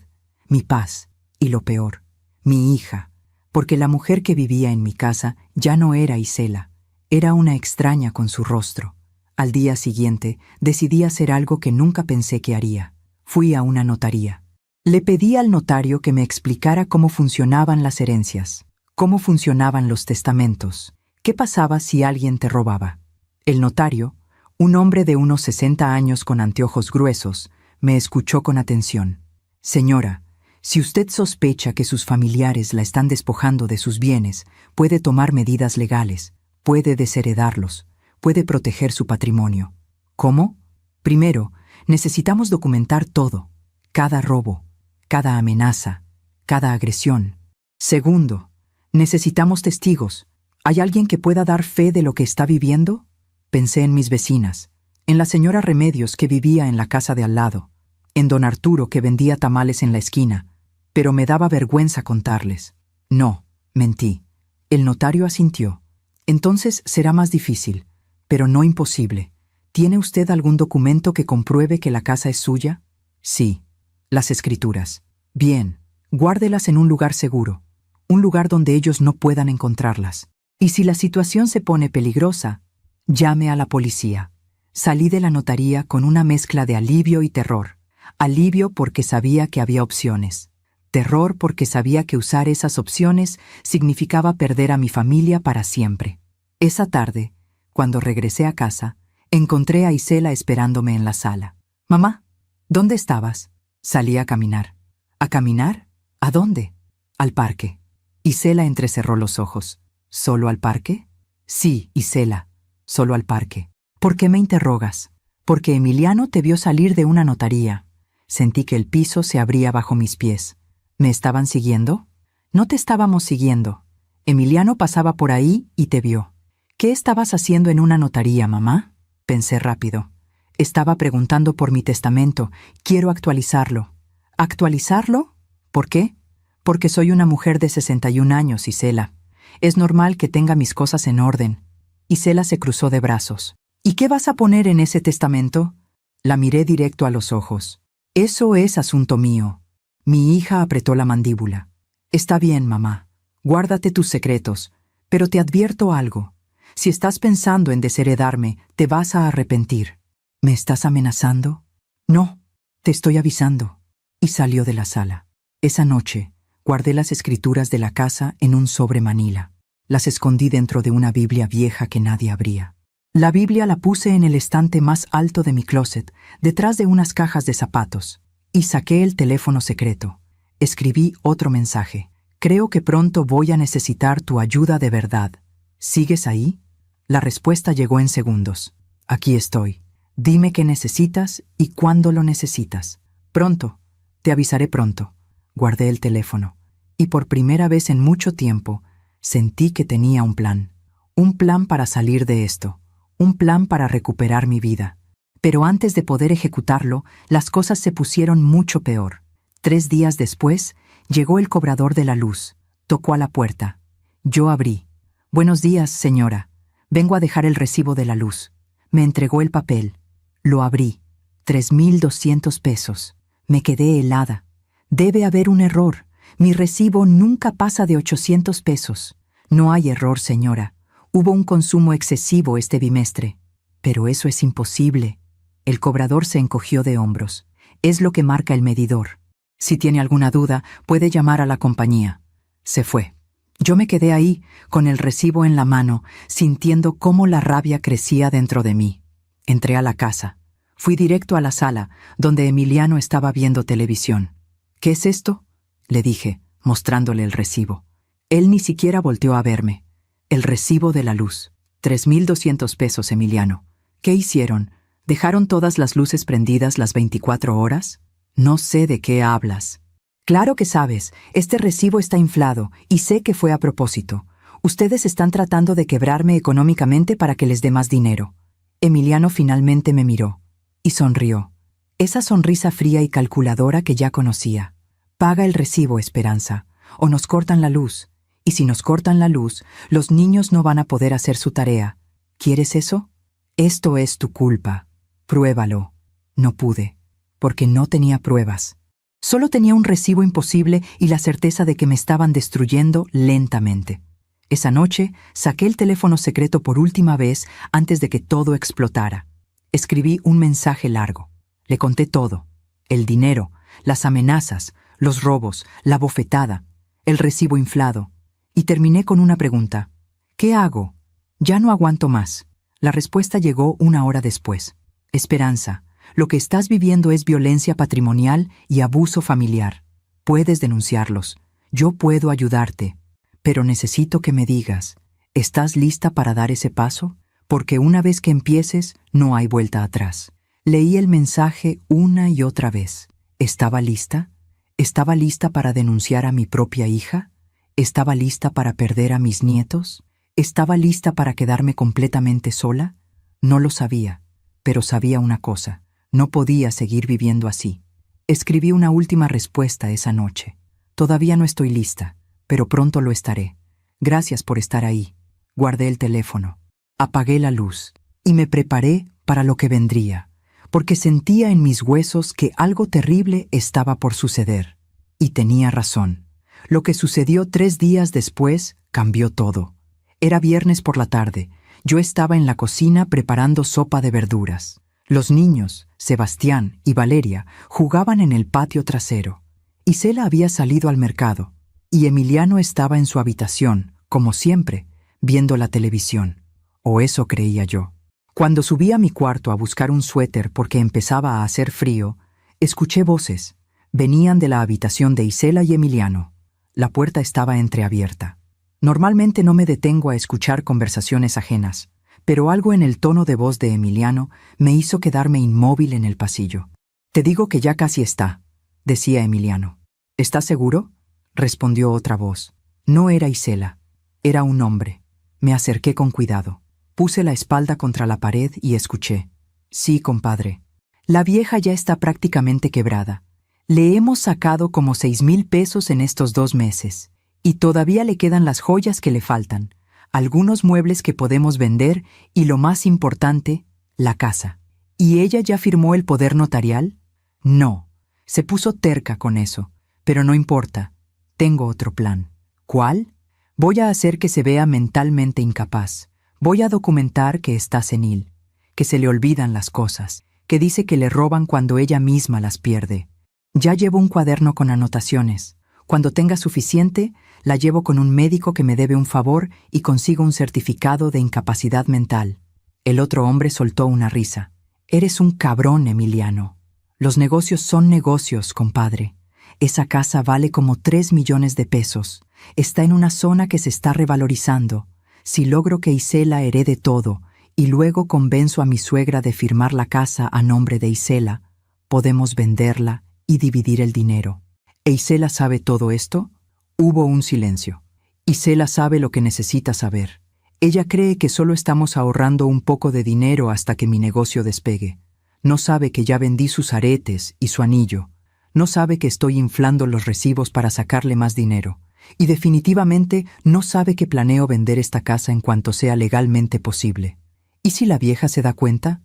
mi paz y lo peor, mi hija, porque la mujer que vivía en mi casa ya no era Isela, era una extraña con su rostro. Al día siguiente decidí hacer algo que nunca pensé que haría. Fui a una notaría. Le pedí al notario que me explicara cómo funcionaban las herencias, cómo funcionaban los testamentos, qué pasaba si alguien te robaba. El notario, un hombre de unos 60 años con anteojos gruesos, me escuchó con atención. Señora, si usted sospecha que sus familiares la están despojando de sus bienes, puede tomar medidas legales, puede desheredarlos, puede proteger su patrimonio. ¿Cómo? Primero, necesitamos documentar todo, cada robo, cada amenaza, cada agresión. Segundo, necesitamos testigos. ¿Hay alguien que pueda dar fe de lo que está viviendo? Pensé en mis vecinas, en la señora Remedios que vivía en la casa de al lado, en don Arturo que vendía tamales en la esquina, pero me daba vergüenza contarles. No, mentí. El notario asintió. Entonces será más difícil, pero no imposible. ¿Tiene usted algún documento que compruebe que la casa es suya? Sí, las escrituras. Bien, guárdelas en un lugar seguro, un lugar donde ellos no puedan encontrarlas. Y si la situación se pone peligrosa, llame a la policía. Salí de la notaría con una mezcla de alivio y terror. Alivio porque sabía que había opciones. Terror porque sabía que usar esas opciones significaba perder a mi familia para siempre. Esa tarde, cuando regresé a casa, encontré a Isela esperándome en la sala. «Mamá, ¿dónde estabas?» Salí a caminar. ¿A caminar? ¿A dónde? Al parque. Isela entrecerró los ojos. ¿Solo al parque? Sí, Isela, solo al parque. ¿Por qué me interrogas? Porque Emiliano te vio salir de una notaría. Sentí que el piso se abría bajo mis pies. ¿Me estaban siguiendo? No te estábamos siguiendo. Emiliano pasaba por ahí y te vio. ¿Qué estabas haciendo en una notaría, mamá? Pensé rápido. Estaba preguntando por mi testamento. Quiero actualizarlo. ¿Actualizarlo? ¿Por qué? Porque soy una mujer de 61 años, Isela. Es normal que tenga mis cosas en orden. Isela se cruzó de brazos. ¿Y qué vas a poner en ese testamento? La miré directo a los ojos. Eso es asunto mío. Mi hija apretó la mandíbula. Está bien, mamá. Guárdate tus secretos. Pero te advierto algo. Si estás pensando en desheredarme, te vas a arrepentir. ¿Me estás amenazando? No, te estoy avisando. Y salió de la sala. Esa noche, guardé las escrituras de la casa en un sobre manila. Las escondí dentro de una Biblia vieja que nadie abría. La Biblia la puse en el estante más alto de mi closet, detrás de unas cajas de zapatos, y saqué el teléfono secreto. Escribí otro mensaje. Creo que pronto voy a necesitar tu ayuda de verdad. ¿Sigues ahí? La respuesta llegó en segundos. Aquí estoy. Dime qué necesitas y cuándo lo necesitas. Pronto. Te avisaré pronto. Guardé el teléfono, y por primera vez en mucho tiempo, sentí que tenía un plan. Un plan para salir de esto. Un plan para recuperar mi vida. Pero antes de poder ejecutarlo, las cosas se pusieron mucho peor. 3 días después, llegó el cobrador de la luz. Tocó a la puerta. Yo abrí. Buenos días, señora. Vengo a dejar el recibo de la luz. Me entregó el papel. Lo abrí. 3,200 pesos. Me quedé helada. Debe haber un error. Mi recibo nunca pasa de 800 pesos. No hay error, señora. Hubo un consumo excesivo este bimestre. Pero eso es imposible. El cobrador se encogió de hombros. Es lo que marca el medidor. Si tiene alguna duda, puede llamar a la compañía. Se fue. Yo me quedé ahí, con el recibo en la mano, sintiendo cómo la rabia crecía dentro de mí. Entré a la casa. Fui directo a la sala, donde Emiliano estaba viendo televisión. ¿Qué es esto?, le dije, mostrándole el recibo. Él ni siquiera volteó a verme. El recibo de la luz. 3,200 pesos, Emiliano. ¿Qué hicieron? ¿Dejaron todas las luces prendidas las 24 horas? No sé de qué hablas. Claro que sabes. Este recibo está inflado, y sé que fue a propósito. Ustedes están tratando de quebrarme económicamente para que les dé más dinero. Emiliano finalmente me miró. Y sonrió. Esa sonrisa fría y calculadora que ya conocía. Paga el recibo, Esperanza, o nos cortan la luz. Y si nos cortan la luz, los niños no van a poder hacer su tarea. ¿Quieres eso? Esto es tu culpa. Pruébalo. No pude, porque no tenía pruebas. Solo tenía un recibo imposible y la certeza de que me estaban destruyendo lentamente. Esa noche saqué el teléfono secreto por última vez antes de que todo explotara. Escribí un mensaje largo. Le conté todo. El dinero, las amenazas, los robos, la bofetada, el recibo inflado. Y terminé con una pregunta. ¿Qué hago? Ya no aguanto más. La respuesta llegó 1 hora después. Esperanza, lo que estás viviendo es violencia patrimonial y abuso familiar. Puedes denunciarlos. Yo puedo ayudarte. Pero necesito que me digas, ¿estás lista para dar ese paso? Porque una vez que empieces, no hay vuelta atrás. Leí el mensaje una y otra vez. ¿Estaba lista? ¿Estaba lista para denunciar a mi propia hija? ¿Estaba lista para perder a mis nietos? ¿Estaba lista para quedarme completamente sola? No lo sabía, pero sabía una cosa. No podía seguir viviendo así. Escribí una última respuesta esa noche. Todavía no estoy lista, pero pronto lo estaré. Gracias por estar ahí. Guardé el teléfono. Apagué la luz y me preparé para lo que vendría, porque sentía en mis huesos que algo terrible estaba por suceder. Y tenía razón. Lo que sucedió 3 días después cambió todo. Era viernes por la tarde. Yo estaba en la cocina preparando sopa de verduras. Los niños, Sebastián y Valeria, jugaban en el patio trasero. Isela había salido al mercado, y Emiliano estaba en su habitación, como siempre, viendo la televisión. O eso creía yo. Cuando subí a mi cuarto a buscar un suéter porque empezaba a hacer frío, escuché voces. Venían de la habitación de Isela y Emiliano. La puerta estaba entreabierta. Normalmente no me detengo a escuchar conversaciones ajenas, pero algo en el tono de voz de Emiliano me hizo quedarme inmóvil en el pasillo. «Te digo que ya casi está», decía Emiliano. «¿Estás seguro?», respondió otra voz. No era Isela, era un hombre. Me acerqué con cuidado. Puse la espalda contra la pared y escuché. «Sí, compadre. La vieja ya está prácticamente quebrada. Le hemos sacado como 6,000 pesos en estos 2 meses. Y todavía le quedan las joyas que le faltan, algunos muebles que podemos vender y lo más importante, la casa». «¿Y ella ya firmó el poder notarial?». «No. Se puso terca con eso. Pero no importa. Tengo otro plan». «¿Cuál?». «Voy a hacer que se vea mentalmente incapaz. Voy a documentar que está senil, que se le olvidan las cosas, que dice que le roban cuando ella misma las pierde. Ya llevo un cuaderno con anotaciones. Cuando tenga suficiente, la llevo con un médico que me debe un favor y consigo un certificado de incapacidad mental». El otro hombre soltó una risa. «Eres un cabrón, Emiliano. Los negocios son negocios, compadre. Esa casa vale como 3 millones de pesos. Está en una zona que se está revalorizando. Si logro que Isela herede todo y luego convenzo a mi suegra de firmar la casa a nombre de Isela, podemos venderla y dividir el dinero». «¿E Isela sabe todo esto?». Hubo un silencio. «Isela sabe lo que necesita saber. Ella cree que solo estamos ahorrando un poco de dinero hasta que mi negocio despegue. No sabe que ya vendí sus aretes y su anillo. No sabe que estoy inflando los recibos para sacarle más dinero. Y definitivamente no sabe que planeo vender esta casa en cuanto sea legalmente posible. ¿Y si la vieja se da cuenta?».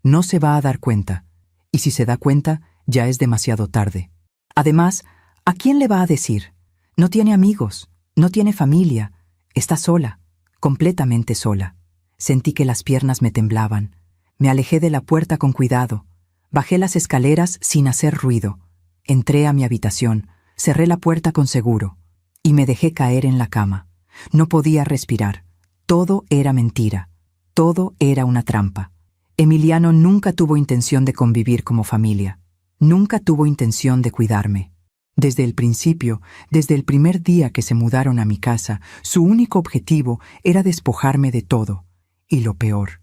«No se va a dar cuenta. Y si se da cuenta, ya es demasiado tarde. Además, ¿a quién le va a decir? No tiene amigos, no tiene familia. Está sola, completamente sola». Sentí que las piernas me temblaban. Me alejé de la puerta con cuidado. Bajé las escaleras sin hacer ruido. Entré a mi habitación, cerré la puerta con seguro y me dejé caer en la cama. No podía respirar. Todo era mentira. Todo era una trampa. Emiliano nunca tuvo intención de convivir como familia. Nunca tuvo intención de cuidarme. Desde el principio, desde el primer día que se mudaron a mi casa, su único objetivo era despojarme de todo. Y lo peor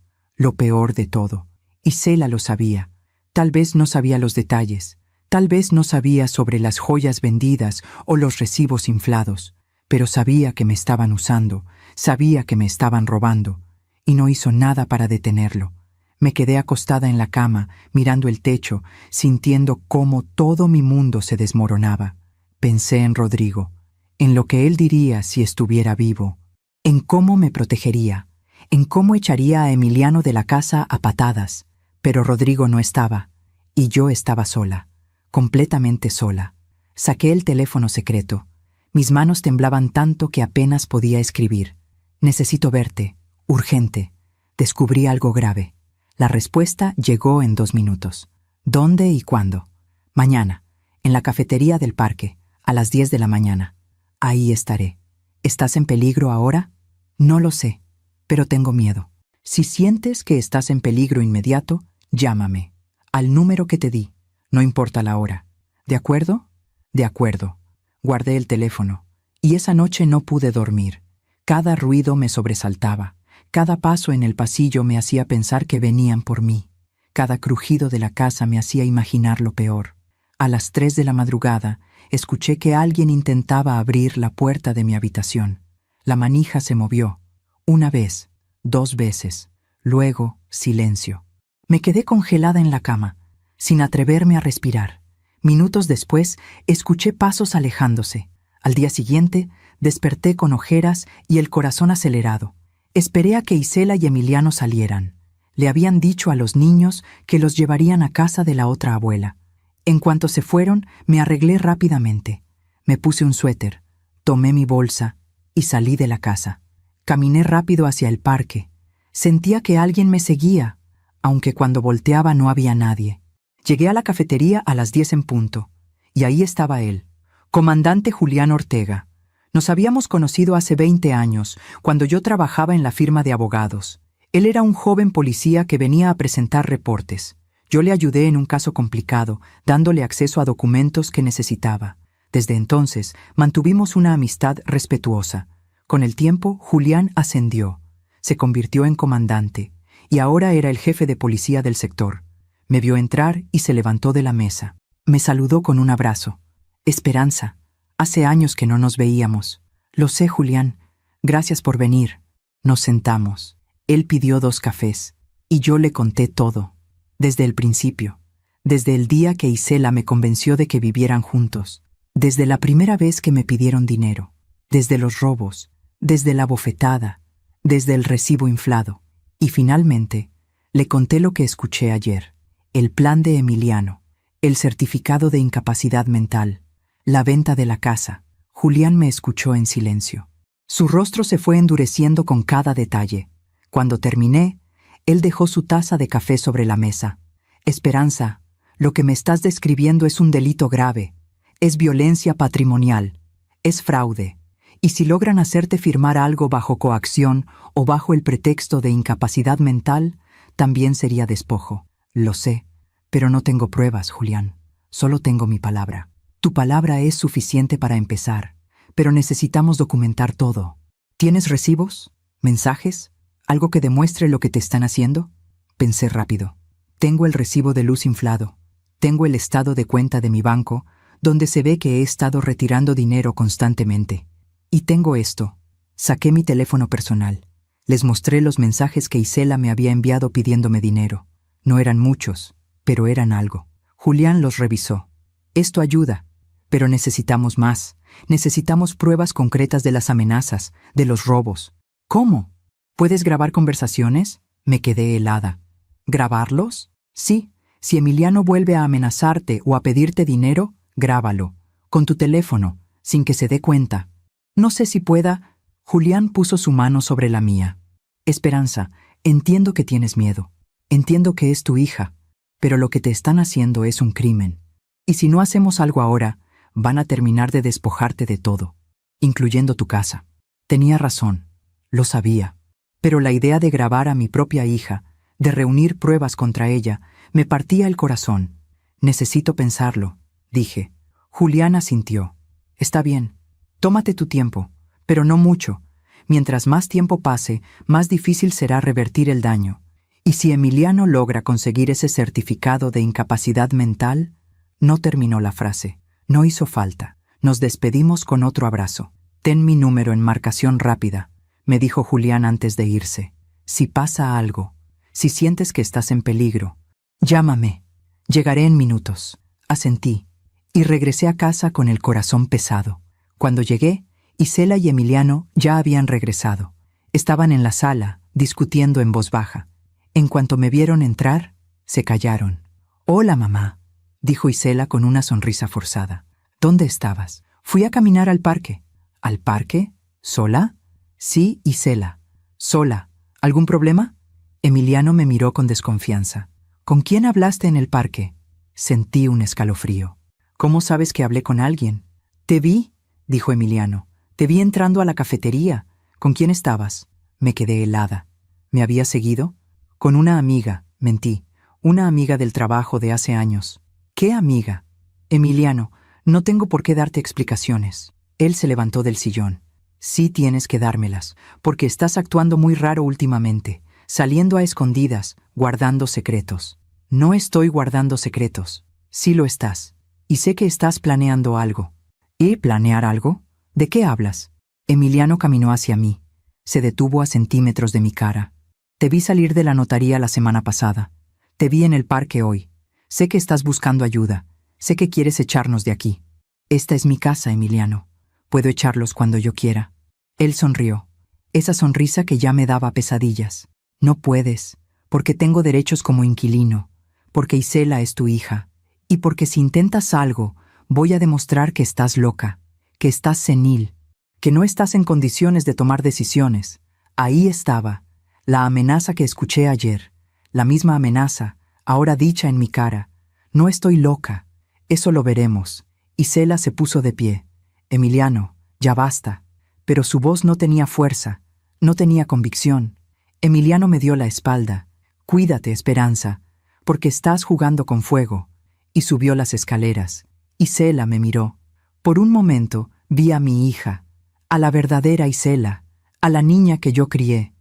de todo, Isela lo sabía. Tal vez no sabía los detalles. Tal vez no sabía sobre las joyas vendidas o los recibos inflados, pero sabía que me estaban usando, sabía que me estaban robando, y no hizo nada para detenerlo. Me quedé acostada en la cama, mirando el techo, sintiendo cómo todo mi mundo se desmoronaba. Pensé en Rodrigo, en lo que él diría si estuviera vivo, en cómo me protegería, en cómo echaría a Emiliano de la casa a patadas, pero Rodrigo no estaba, y yo estaba sola. Completamente sola. Saqué el teléfono secreto. Mis manos temblaban tanto que apenas podía escribir. «Necesito verte. Urgente». Descubrí algo grave. La respuesta llegó en 2 minutos. «¿Dónde y cuándo?». «Mañana, en la cafetería del parque, a las 10 de la mañana. Ahí estaré». «¿Estás en peligro ahora?». «No lo sé, pero tengo miedo. Si sientes que estás en peligro inmediato, llámame. Al número que te di. No importa la hora. ¿De acuerdo?». «De acuerdo». Guardé el teléfono, y esa noche no pude dormir. Cada ruido me sobresaltaba. Cada paso en el pasillo me hacía pensar que venían por mí. Cada crujido de la casa me hacía imaginar lo peor. A las 3 de la madrugada, escuché que alguien intentaba abrir la puerta de mi habitación. La manija se movió. 1 vez, 2 veces. Luego, silencio. Me quedé congelada en la cama, sin atreverme a respirar. Minutos después, escuché pasos alejándose. Al día siguiente, desperté con ojeras y el corazón acelerado. Esperé a que Isela y Emiliano salieran. Le habían dicho a los niños que los llevarían a casa de la otra abuela. En cuanto se fueron, me arreglé rápidamente. Me puse un suéter, tomé mi bolsa y salí de la casa. Caminé rápido hacia el parque. Sentía que alguien me seguía, aunque cuando volteaba no había nadie. Llegué a la cafetería a las 10 en punto, y ahí estaba él, comandante Julián Ortega. Nos habíamos conocido hace 20 años, cuando yo trabajaba en la firma de abogados. Él era un joven policía que venía a presentar reportes. Yo le ayudé en un caso complicado, dándole acceso a documentos que necesitaba. Desde entonces, mantuvimos una amistad respetuosa. Con el tiempo, Julián ascendió. Se convirtió en comandante, y ahora era el jefe de policía del sector. Me vio entrar y se levantó de la mesa. Me saludó con un abrazo. Esperanza, hace años que no nos veíamos. Lo sé, Julián. Gracias por venir. Nos sentamos. Él pidió 2 cafés, y yo le conté todo. Desde el principio. Desde el día que Isela me convenció de que vivieran juntos. Desde la primera vez que me pidieron dinero. Desde los robos. Desde la bofetada. Desde el recibo inflado. Y finalmente, le conté lo que escuché ayer. El plan de Emiliano. El certificado de incapacidad mental. La venta de la casa. Julián me escuchó en silencio. Su rostro se fue endureciendo con cada detalle. Cuando terminé, él dejó su taza de café sobre la mesa. Esperanza, lo que me estás describiendo es un delito grave. Es violencia patrimonial. Es fraude. Y si logran hacerte firmar algo bajo coacción o bajo el pretexto de incapacidad mental, también sería despojo. Lo sé, pero no tengo pruebas, Julián. Solo tengo mi palabra. Tu palabra es suficiente para empezar, pero necesitamos documentar todo. ¿Tienes recibos? ¿Mensajes? ¿Algo que demuestre lo que te están haciendo? Pensé rápido. Tengo el recibo de luz inflado. Tengo el estado de cuenta de mi banco, donde se ve que he estado retirando dinero constantemente. Y tengo esto. Saqué mi teléfono personal. Les mostré los mensajes que Isela me había enviado pidiéndome dinero. No eran muchos, pero eran algo. Julián los revisó. Esto ayuda, pero necesitamos más. Necesitamos pruebas concretas de las amenazas, de los robos. ¿Cómo? ¿Puedes grabar conversaciones? Me quedé helada. ¿Grabarlos? Sí. Si Emiliano vuelve a amenazarte o a pedirte dinero, grábalo. Con tu teléfono, sin que se dé cuenta. No sé si pueda. Julián puso su mano sobre la mía. Esperanza, entiendo que tienes miedo. Entiendo que es tu hija. Pero lo que te están haciendo es un crimen. Y si no hacemos algo ahora, van a terminar de despojarte de todo, incluyendo tu casa. Tenía razón. Lo sabía. Pero la idea de grabar a mi propia hija, de reunir pruebas contra ella, me partía el corazón. Necesito pensarlo, dije. Julián asintió. Está bien. Tómate tu tiempo, pero no mucho. Mientras más tiempo pase, más difícil será revertir el daño. Y si Emiliano logra conseguir ese certificado de incapacidad mental... No terminó la frase. No hizo falta. Nos despedimos con otro abrazo. Ten mi número en marcación rápida, me dijo Julián antes de irse. Si pasa algo, si sientes que estás en peligro, llámame. Llegaré en minutos. Asentí, y regresé a casa con el corazón pesado. Cuando llegué, Isela y Emiliano ya habían regresado. Estaban en la sala, discutiendo en voz baja. En cuanto me vieron entrar, se callaron. «Hola, mamá», dijo Isela con una sonrisa forzada. «¿Dónde estabas?» «Fui a caminar al parque». «¿Al parque? ¿Sola?» «Sí, Isela. Sola. ¿Algún problema?» Emiliano me miró con desconfianza. «¿Con quién hablaste en el parque?» Sentí un escalofrío. «¿Cómo sabes que hablé con alguien?» «Te vi», dijo Emiliano. «Te vi entrando a la cafetería. ¿Con quién estabas?» Me quedé helada. ¿Me había seguido? «Con una amiga», mentí. «Una amiga del trabajo de hace años». «¿Qué amiga?» «Emiliano, no tengo por qué darte explicaciones». Él se levantó del sillón. «Sí tienes que dármelas, porque estás actuando muy raro últimamente, saliendo a escondidas, guardando secretos». «No estoy guardando secretos». «Sí lo estás. Y sé que estás planeando algo». «¿Y planear algo? ¿De qué hablas?» Emiliano caminó hacia mí. Se detuvo a centímetros de mi cara. «Te vi salir de la notaría la semana pasada. Te vi en el parque hoy. Sé que estás buscando ayuda. Sé que quieres echarnos de aquí. Esta es mi casa, Emiliano. Puedo echarlos cuando yo quiera». Él sonrió. Esa sonrisa que ya me daba pesadillas. «No puedes, porque tengo derechos como inquilino, porque Isela es tu hija, y porque si intentas algo, voy a demostrar que estás loca, que estás senil, que no estás en condiciones de tomar decisiones». Ahí estaba, la amenaza que escuché ayer, la misma amenaza, ahora dicha en mi cara. «No estoy loca. Eso lo veremos». Isela se puso de pie. «Emiliano, ya basta». Pero su voz no tenía fuerza, no tenía convicción. Emiliano me dio la espalda. «Cuídate, Esperanza, porque estás jugando con fuego». Y subió las escaleras. Isela me miró. Por un momento vi a mi hija, a la verdadera Isela, a la niña que yo crié.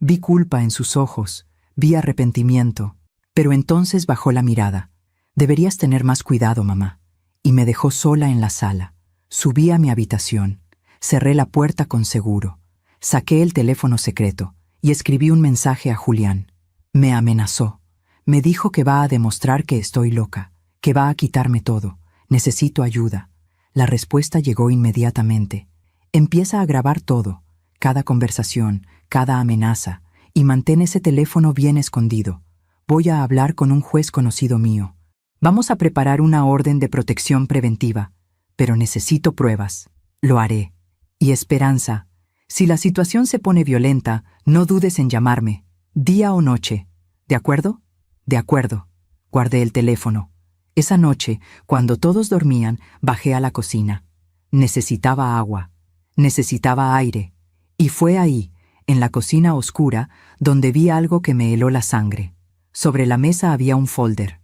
Vi culpa en sus ojos, vi arrepentimiento, pero entonces bajó la mirada. Deberías tener más cuidado, mamá. Y me dejó sola en la sala. Subí a mi habitación, cerré la puerta con seguro, saqué el teléfono secreto y escribí un mensaje a Julián. Me amenazó. Me dijo que va a demostrar que estoy loca, que va a quitarme todo. Necesito ayuda. La respuesta llegó inmediatamente. Empieza a grabar todo, cada conversación, cada amenaza, y mantén ese teléfono bien escondido. Voy a hablar con un juez conocido mío. Vamos a preparar una orden de protección preventiva, pero necesito pruebas. Lo haré. Y Esperanza, si la situación se pone violenta, no dudes en llamarme, día o noche. ¿De acuerdo? De acuerdo. Guardé el teléfono. Esa noche, cuando todos dormían, bajé a la cocina. Necesitaba agua. Necesitaba aire. Y fue ahí, en la cocina oscura, donde vi algo que me heló la sangre. Sobre la mesa había un folder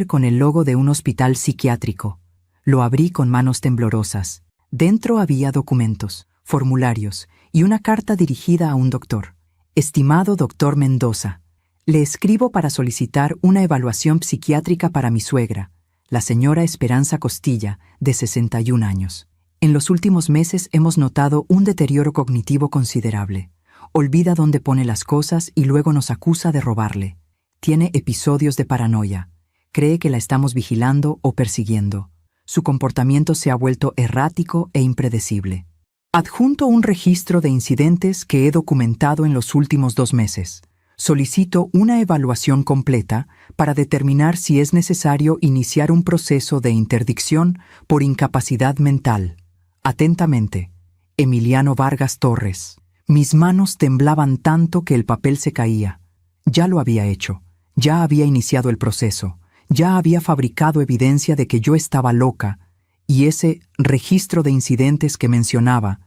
con el logo de un hospital psiquiátrico. Lo abrí con manos temblorosas. Dentro había documentos, formularios y una carta dirigida a un doctor. Estimado doctor Mendoza, le escribo para solicitar una evaluación psiquiátrica para mi suegra, la señora Esperanza Costilla, de 61 años. En los últimos meses hemos notado un deterioro cognitivo considerable. Olvida dónde pone las cosas y luego nos acusa de robarle. Tiene episodios de paranoia. Cree que la estamos vigilando o persiguiendo. Su comportamiento se ha vuelto errático e impredecible. Adjunto un registro de incidentes que he documentado en los últimos 2 meses. Solicito una evaluación completa para determinar si es necesario iniciar un proceso de interdicción por incapacidad mental. Atentamente, Emiliano Vargas Torres. Mis manos temblaban tanto que el papel se caía. Ya lo había hecho. Ya había iniciado el proceso. Ya había fabricado evidencia de que yo estaba loca, y ese registro de incidentes que mencionaba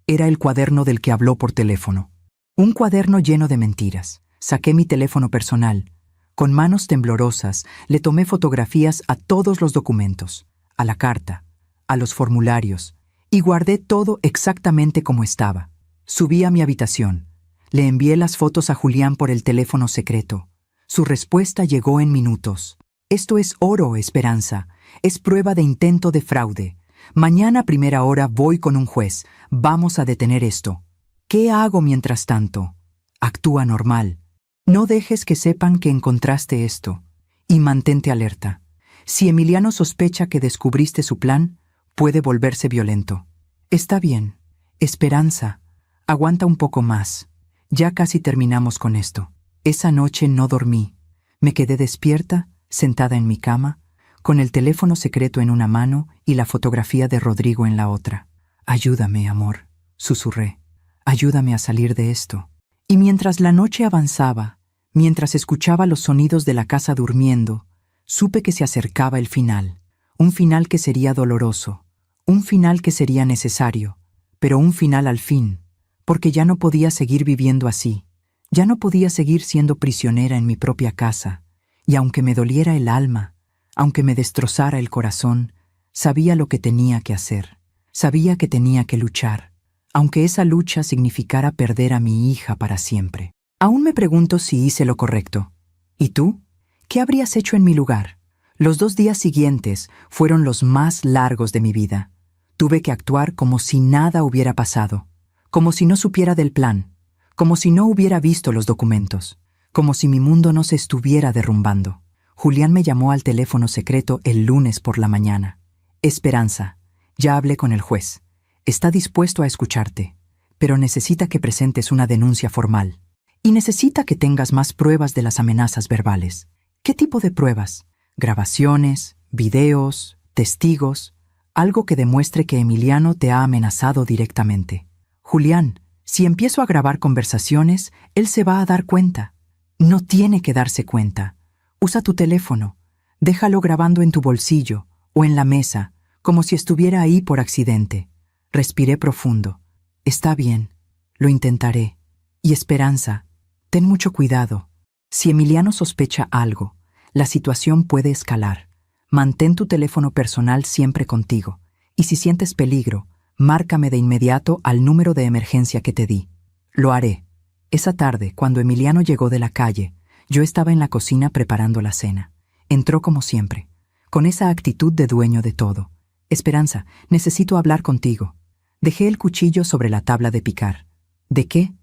era el cuaderno del que habló por teléfono. Un cuaderno lleno de mentiras. Saqué mi teléfono personal. Con manos temblorosas le tomé fotografías a todos los documentos, a la carta, a los formularios, y guardé todo exactamente como estaba. Subí a mi habitación. Le envié las fotos a Julián por el teléfono secreto. Su respuesta llegó en minutos. Esto es oro, Esperanza. Es prueba de intento de fraude. Mañana a primera hora voy con un juez. Vamos a detener esto. ¿Qué hago mientras tanto? Actúa normal. No dejes que sepan que encontraste esto. Y mantente alerta. Si Emiliano sospecha que descubriste su plan, puede volverse violento. Está bien. Esperanza, aguanta un poco más. Ya casi terminamos con esto. Esa noche no dormí. Me quedé despierta, sentada en mi cama, con el teléfono secreto en una mano y la fotografía de Rodrigo en la otra. Ayúdame, amor, susurré. Ayúdame a salir de esto. Y mientras la noche avanzaba, mientras escuchaba los sonidos de la casa durmiendo, supe que se acercaba el final. Un final que sería doloroso, un final que sería necesario, pero un final al fin, porque ya no podía seguir viviendo así. Ya no podía seguir siendo prisionera en mi propia casa. Y aunque me doliera el alma, aunque me destrozara el corazón, sabía lo que tenía que hacer. Sabía que tenía que luchar, aunque esa lucha significara perder a mi hija para siempre. Aún me pregunto si hice lo correcto. ¿Y tú? ¿Qué habrías hecho en mi lugar? Los 2 días siguientes fueron los más largos de mi vida. Tuve que actuar como si nada hubiera pasado, como si no supiera del plan, como si no hubiera visto los documentos, como si mi mundo no se estuviera derrumbando. Julián me llamó al teléfono secreto el lunes por la mañana. Esperanza, ya hablé con el juez. Está dispuesto a escucharte, pero necesita que presentes una denuncia formal. Y necesita que tengas más pruebas de las amenazas verbales. ¿Qué tipo de pruebas? Grabaciones, videos, testigos, algo que demuestre que Emiliano te ha amenazado directamente. Julián, si empiezo a grabar conversaciones, él se va a dar cuenta. No tiene que darse cuenta. Usa tu teléfono. Déjalo grabando en tu bolsillo o en la mesa, como si estuviera ahí por accidente. Respiré profundo. Está bien. Lo intentaré. Y Esperanza, ten mucho cuidado. Si Emiliano sospecha algo, la situación puede escalar. Mantén tu teléfono personal siempre contigo. Y si sientes peligro, márcame de inmediato al número de emergencia que te di. Lo haré. Esa tarde, cuando Emiliano llegó de la calle, yo estaba en la cocina preparando la cena. Entró como siempre, con esa actitud de dueño de todo. Esperanza, necesito hablar contigo. Dejé el cuchillo sobre la tabla de picar. ¿De qué?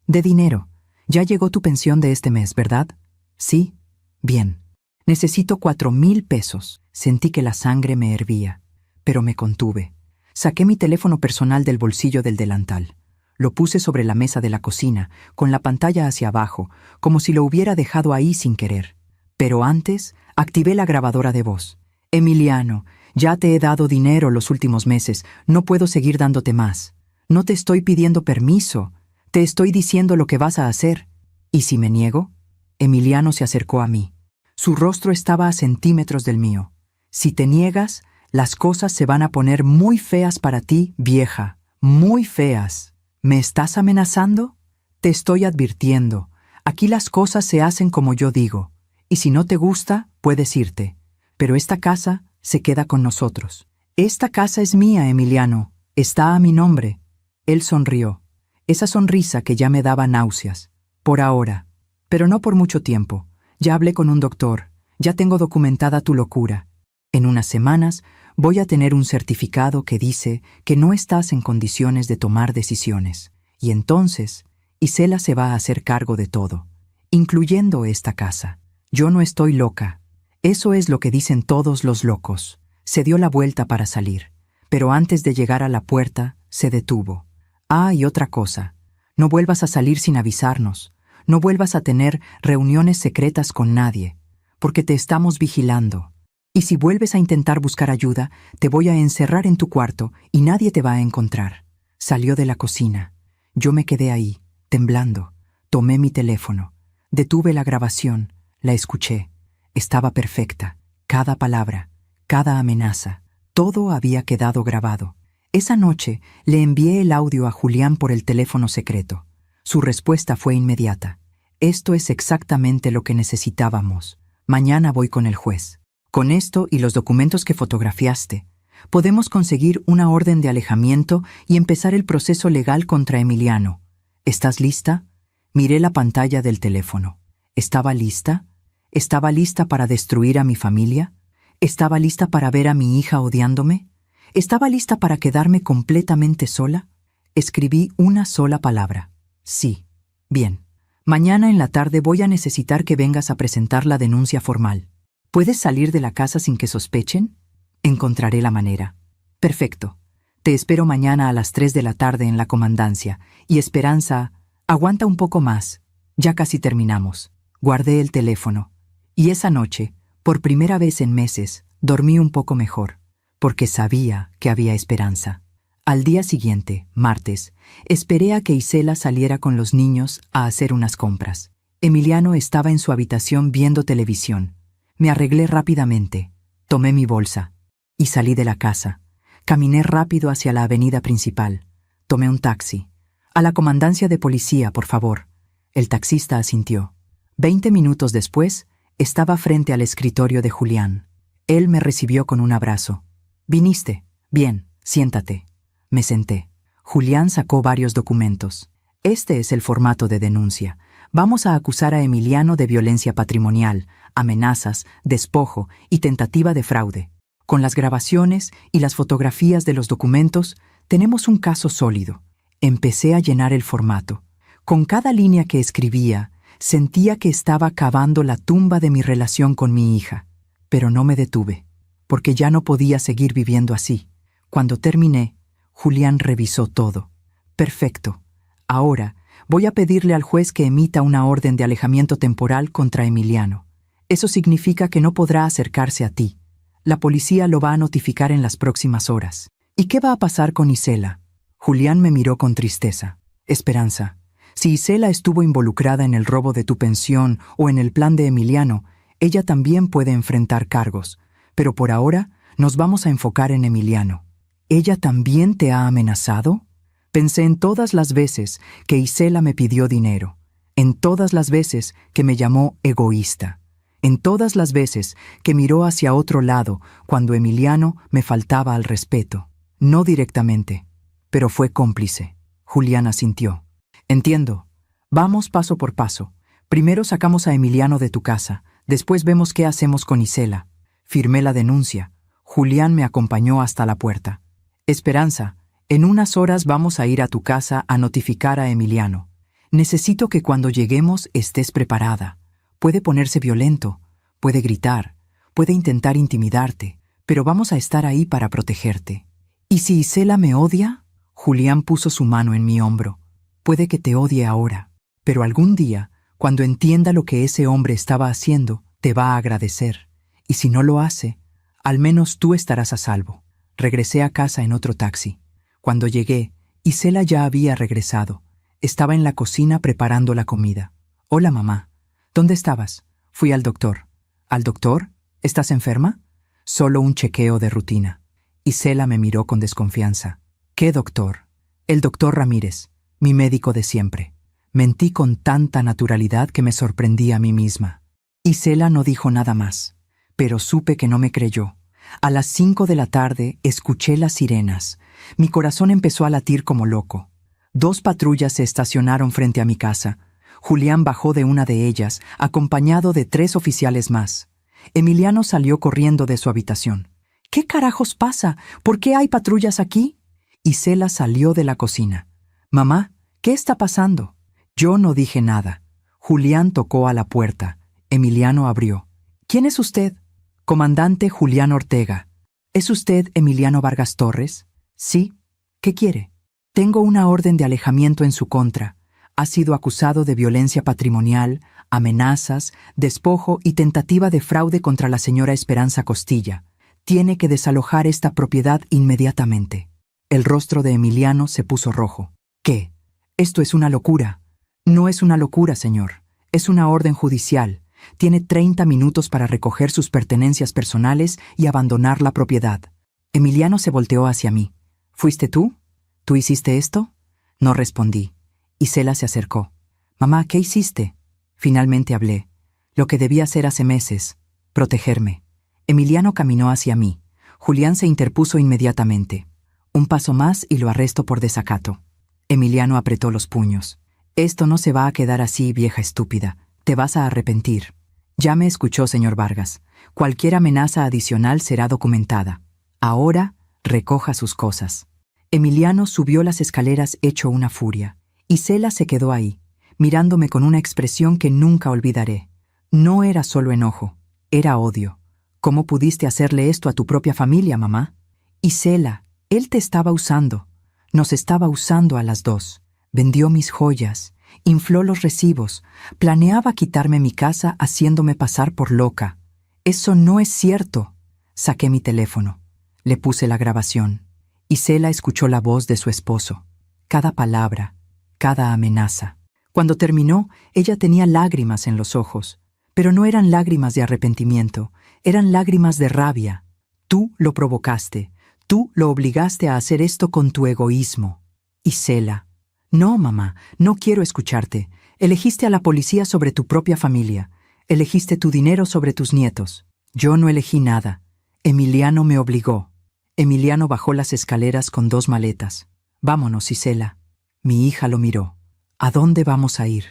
De dinero. Ya llegó tu pensión de este mes, ¿verdad? Sí. Bien. Necesito 4,000 pesos. Sentí que la sangre me hervía, pero me contuve. Saqué mi teléfono personal del bolsillo del delantal. Lo puse sobre la mesa de la cocina, con la pantalla hacia abajo, como si lo hubiera dejado ahí sin querer. Pero antes, activé la grabadora de voz. Emiliano, ya te he dado dinero los últimos meses, no puedo seguir dándote más. No te estoy pidiendo permiso, te estoy diciendo lo que vas a hacer. ¿Y si me niego? Emiliano se acercó a mí. Su rostro estaba a centímetros del mío. Si te niegas, las cosas se van a poner muy feas para ti, vieja, muy feas. ¿Me estás amenazando? Te estoy advirtiendo. Aquí las cosas se hacen como yo digo. Y si no te gusta, puedes irte. Pero esta casa se queda con nosotros. Esta casa es mía, Emiliano. Está a mi nombre. Él sonrió. Esa sonrisa que ya me daba náuseas. Por ahora. Pero no por mucho tiempo. Ya hablé con un doctor. Ya tengo documentada tu locura. En unas semanas voy a tener un certificado que dice que no estás en condiciones de tomar decisiones. Y entonces, Isela se va a hacer cargo de todo, incluyendo esta casa. Yo no estoy loca. Eso es lo que dicen todos los locos. Se dio la vuelta para salir, pero antes de llegar a la puerta, se detuvo. Ah, y otra cosa. No vuelvas a salir sin avisarnos. No vuelvas a tener reuniones secretas con nadie, porque te estamos vigilando. Y si vuelves a intentar buscar ayuda, te voy a encerrar en tu cuarto y nadie te va a encontrar. Salió de la cocina. Yo me quedé ahí, temblando. Tomé mi teléfono. Detuve la grabación. La escuché. Estaba perfecta. Cada palabra, cada amenaza, todo había quedado grabado. Esa noche le envié el audio a Julián por el teléfono secreto. Su respuesta fue inmediata. Esto es exactamente lo que necesitábamos. Mañana voy con el juez. Con esto y los documentos que fotografiaste, podemos conseguir una orden de alejamiento y empezar el proceso legal contra Emiliano. ¿Estás lista? Miré la pantalla del teléfono. ¿Estaba lista? ¿Estaba lista para destruir a mi familia? ¿Estaba lista para ver a mi hija odiándome? ¿Estaba lista para quedarme completamente sola? Escribí una sola palabra. Sí. Bien. Mañana en la tarde voy a necesitar que vengas a presentar la denuncia formal. ¿Puedes salir de la casa sin que sospechen? Encontraré la manera. Perfecto. Te espero mañana a las 3 de la tarde en la comandancia. Y Esperanza, aguanta un poco más. Ya casi terminamos. Guardé el teléfono. Y esa noche, por primera vez en meses, dormí un poco mejor, porque sabía que había esperanza. Al día siguiente, martes, esperé a que Isela saliera con los niños a hacer unas compras. Emiliano estaba en su habitación viendo televisión. Me arreglé rápidamente, tomé mi bolsa y salí de la casa. Caminé rápido hacia la avenida principal. Tomé un taxi. A la comandancia de policía, por favor. El taxista asintió. 20 minutos después, estaba frente al escritorio de Julián. Él me recibió con un abrazo. ¿Viniste? Bien, siéntate. Me senté. Julián sacó varios documentos. Este es el formato de denuncia. Vamos a acusar a Emiliano de violencia patrimonial, amenazas, despojo y tentativa de fraude. Con las grabaciones y las fotografías de los documentos, tenemos un caso sólido. Empecé a llenar el formato. Con cada línea que escribía, sentía que estaba cavando la tumba de mi relación con mi hija. Pero no me detuve, porque ya no podía seguir viviendo así. Cuando terminé, Julián revisó todo. Perfecto. Ahora voy a pedirle al juez que emita una orden de alejamiento temporal contra Emiliano. Eso significa que no podrá acercarse a ti. La policía lo va a notificar en las próximas horas. ¿Y qué va a pasar con Isela? Julián me miró con tristeza. Esperanza, si Isela estuvo involucrada en el robo de tu pensión o en el plan de Emiliano, ella también puede enfrentar cargos. Pero por ahora nos vamos a enfocar en Emiliano. ¿Ella también te ha amenazado? Pensé en todas las veces que Isela me pidió dinero, en todas las veces que me llamó egoísta, en todas las veces que miró hacia otro lado cuando Emiliano me faltaba al respeto. No directamente, pero fue cómplice. Julián asintió. Entiendo. Vamos paso por paso. Primero sacamos a Emiliano de tu casa, después vemos qué hacemos con Isela. Firmé la denuncia. Julián me acompañó hasta la puerta. Esperanza, en unas horas vamos a ir a tu casa a notificar a Emiliano. Necesito que cuando lleguemos estés preparada. Puede ponerse violento, puede gritar, puede intentar intimidarte, pero vamos a estar ahí para protegerte. ¿Y si Isela me odia? Julián puso su mano en mi hombro. Puede que te odie ahora, pero algún día, cuando entienda lo que ese hombre estaba haciendo, te va a agradecer. Y si no lo hace, al menos tú estarás a salvo. Regresé a casa en otro taxi. Cuando llegué, Isela ya había regresado. Estaba en la cocina preparando la comida. Hola, mamá. ¿Dónde estabas? Fui al doctor. ¿Al doctor? ¿Estás enferma? Solo un chequeo de rutina. Isela me miró con desconfianza. ¿Qué doctor? El doctor Ramírez, mi médico de siempre. Mentí con tanta naturalidad que me sorprendí a mí misma. Isela no dijo nada más, pero supe que no me creyó. A las 5 de la tarde escuché las sirenas. Mi corazón empezó a latir como loco. 2 patrullas se estacionaron frente a mi casa. Julián bajó de una de ellas, acompañado de 3 oficiales más. Emiliano salió corriendo de su habitación. ¿Qué carajos pasa? ¿Por qué hay patrullas aquí? Isela salió de la cocina. Mamá, ¿qué está pasando? Yo no dije nada. Julián tocó a la puerta. Emiliano abrió. ¿Quién es usted? Comandante Julián Ortega. ¿Es usted Emiliano Vargas Torres? Sí. ¿Qué quiere? Tengo una orden de alejamiento en su contra. Ha sido acusado de violencia patrimonial, amenazas, despojo y tentativa de fraude contra la señora Esperanza Costilla. Tiene que desalojar esta propiedad inmediatamente. El rostro de Emiliano se puso rojo. ¿Qué? Esto es una locura. No es una locura, señor. Es una orden judicial. Tiene 30 minutos para recoger sus pertenencias personales y abandonar la propiedad. Emiliano se volteó hacia mí. ¿Fuiste tú? ¿Tú hiciste esto? No respondí. Isela se acercó. Mamá, ¿qué hiciste? Finalmente hablé. Lo que debía hacer hace meses. Protegerme. Emiliano caminó hacia mí. Julián se interpuso inmediatamente. Un paso más y lo arresto por desacato. Emiliano apretó los puños. Esto no se va a quedar así, vieja estúpida. Te vas a arrepentir. Ya me escuchó, señor Vargas. Cualquier amenaza adicional será documentada. Ahora, recoja sus cosas. Emiliano subió las escaleras hecho una furia. Isela se quedó ahí, mirándome con una expresión que nunca olvidaré. No era solo enojo, era odio. ¿Cómo pudiste hacerle esto a tu propia familia, mamá? Isela, él te estaba usando. Nos estaba usando a las 2. Vendió mis joyas, infló los recibos, planeaba quitarme mi casa haciéndome pasar por loca. Eso no es cierto. Saqué mi teléfono. Le puse la grabación. Isela escuchó la voz de su esposo. Cada palabra, cada amenaza. Cuando terminó, ella tenía lágrimas en los ojos, pero no eran lágrimas de arrepentimiento, eran lágrimas de rabia. Tú lo provocaste, tú lo obligaste a hacer esto con tu egoísmo. Isela. No, mamá, no quiero escucharte. Elegiste a la policía sobre tu propia familia. Elegiste tu dinero sobre tus nietos. Yo no elegí nada. Emiliano me obligó. Emiliano bajó las escaleras con 2 maletas. Vámonos, Isela. Mi hija lo miró. ¿A dónde vamos a ir?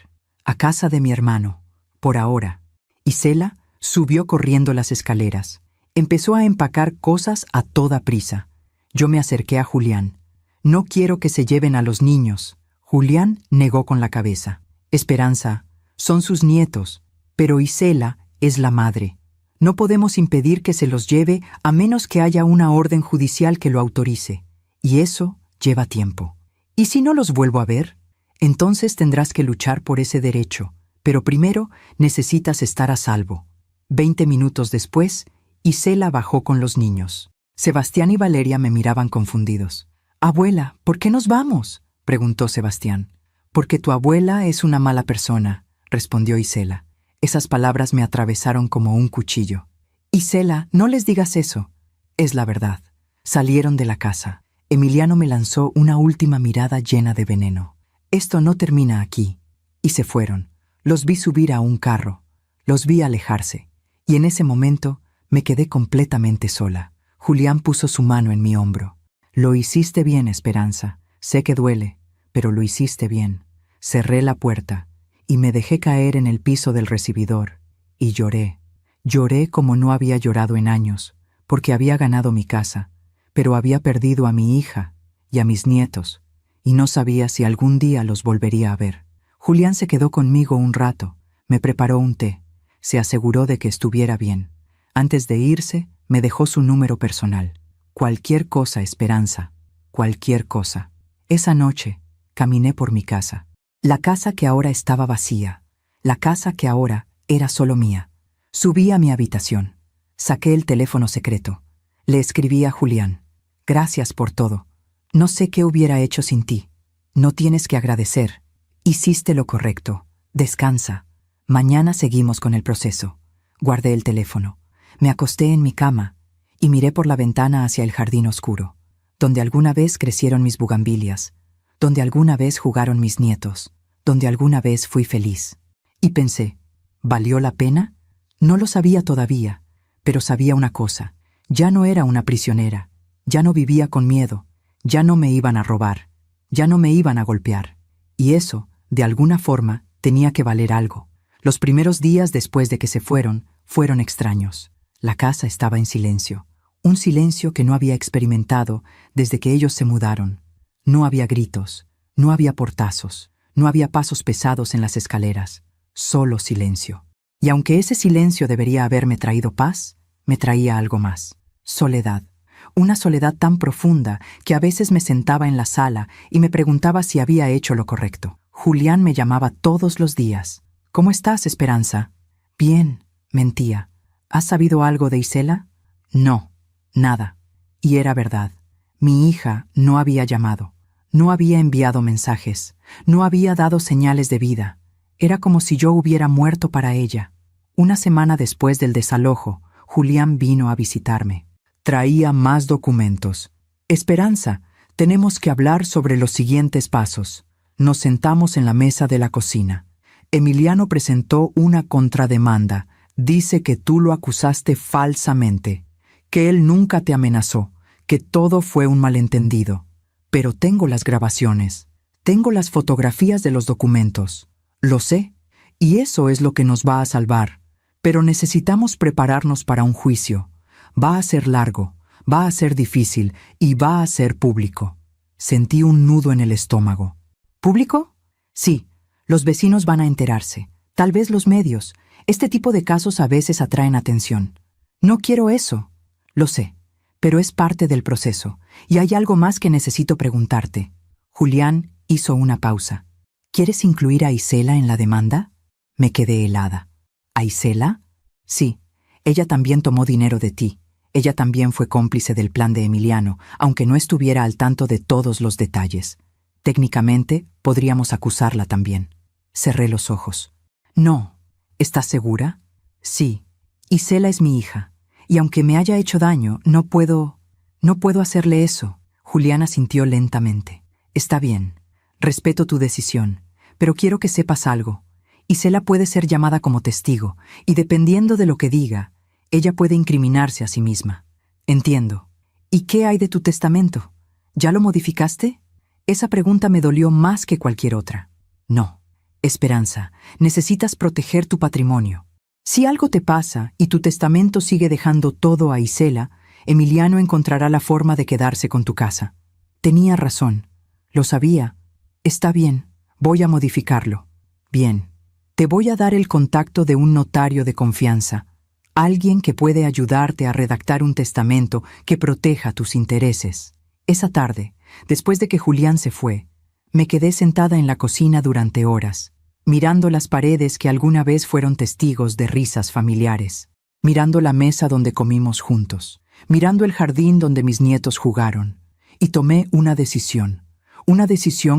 A casa de mi hermano. Por ahora. Isela subió corriendo las escaleras. Empezó a empacar cosas a toda prisa. Yo me acerqué a Julián. No quiero que se lleven a los niños. Julián negó con la cabeza. Esperanza, son sus nietos, pero Isela es la madre. No podemos impedir que se los lleve a menos que haya una orden judicial que lo autorice. Y eso lleva tiempo. ¿Y si no los vuelvo a ver? Entonces tendrás que luchar por ese derecho, pero primero necesitas estar a salvo. 20 minutos después, Isela bajó con los niños. Sebastián y Valeria me miraban confundidos. «Abuela, ¿por qué nos vamos?», preguntó Sebastián. «Porque tu abuela es una mala persona», respondió Isela. Esas palabras me atravesaron como un cuchillo. «Isela, no les digas eso». Es la verdad. Salieron de la casa. Emiliano me lanzó una última mirada llena de veneno. «Esto no termina aquí». Y se fueron. Los vi subir a un carro. Los vi alejarse. Y en ese momento me quedé completamente sola. Julián puso su mano en mi hombro. «Lo hiciste bien, Esperanza. Sé que duele, pero lo hiciste bien». Cerré la puerta. y me dejé caer en el piso del recibidor, y lloré. Lloré como no había llorado en años, porque había ganado mi casa, pero había perdido a mi hija y a mis nietos, y no sabía si algún día los volvería a ver. Julián se quedó conmigo un rato, me preparó un té, se aseguró de que estuviera bien. Antes de irse, me dejó su número personal. Cualquier cosa, Esperanza, cualquier cosa. Esa noche, caminé por mi casa. La casa que ahora estaba vacía, la casa que ahora era solo mía. Subí a mi habitación, saqué el teléfono secreto, le escribí a Julián. Gracias por todo. No sé qué hubiera hecho sin ti. No tienes que agradecer. Hiciste lo correcto. Descansa. Mañana seguimos con el proceso. Guardé el teléfono. Me acosté en mi cama y miré por la ventana hacia el jardín oscuro, donde alguna vez crecieron mis bugambilias, donde alguna vez jugaron mis nietos, donde alguna vez fui feliz. Y pensé, ¿valió la pena? No lo sabía todavía, pero sabía una cosa. Ya no era una prisionera, ya no vivía con miedo, ya no me iban a robar, ya no me iban a golpear. Y eso, de alguna forma, tenía que valer algo. Los primeros días después de que se fueron extraños. La casa estaba en silencio, un silencio que no había experimentado desde que ellos se mudaron. No había gritos, no había portazos, no había pasos pesados en las escaleras, solo silencio. Y aunque ese silencio debería haberme traído paz, me traía algo más. Soledad. Una soledad tan profunda que a veces me sentaba en la sala y me preguntaba si había hecho lo correcto. Julián me llamaba todos los días. ¿Cómo estás, Esperanza? Bien, mentía. ¿Has sabido algo de Isela? No, nada. Y era verdad. Mi hija no había llamado, no había enviado mensajes, no había dado señales de vida. Era como si yo hubiera muerto para ella. Una semana después del desalojo, Julián vino a visitarme. Traía más documentos. Esperanza, tenemos que hablar sobre los siguientes pasos. Nos sentamos en la mesa de la cocina. Emiliano presentó una contrademanda. Dice que tú lo acusaste falsamente, que él nunca te amenazó, que todo fue un malentendido. Pero tengo las grabaciones, tengo las fotografías de los documentos. Lo sé, y eso es lo que nos va a salvar. Pero necesitamos prepararnos para un juicio. Va a ser largo, va a ser difícil y va a ser público. Sentí un nudo en el estómago. ¿Público? Sí, los vecinos van a enterarse, tal vez los medios. Este tipo de casos a veces atraen atención. No quiero eso. Lo sé, pero es parte del proceso, y hay algo más que necesito preguntarte. Julián hizo una pausa. ¿Quieres incluir a Isela en la demanda? Me quedé helada. ¿A Isela? Sí, ella también tomó dinero de ti. Ella también fue cómplice del plan de Emiliano, aunque no estuviera al tanto de todos los detalles. Técnicamente, podríamos acusarla también. Cerré los ojos. No. ¿Estás segura? Sí. Isela es mi hija, y aunque me haya hecho daño, no puedo hacerle eso. Julián asintió lentamente. Está bien. Respeto tu decisión, pero quiero que sepas algo. Isela puede ser llamada como testigo, y dependiendo de lo que diga, ella puede incriminarse a sí misma. Entiendo. ¿Y qué hay de tu testamento? ¿Ya lo modificaste? Esa pregunta me dolió más que cualquier otra. No. Esperanza, necesitas proteger tu patrimonio. Si algo te pasa y tu testamento sigue dejando todo a Isela, Emiliano encontrará la forma de quedarse con tu casa. Tenía razón. Lo sabía. Está bien, voy a modificarlo. Bien. Te voy a dar el contacto de un notario de confianza, alguien que puede ayudarte a redactar un testamento que proteja tus intereses. Esa tarde, después de que Julián se fue, me quedé sentada en la cocina durante horas, mirando las paredes que alguna vez fueron testigos de risas familiares, mirando la mesa donde comimos juntos, mirando el jardín donde mis nietos jugaron, y tomé una decisión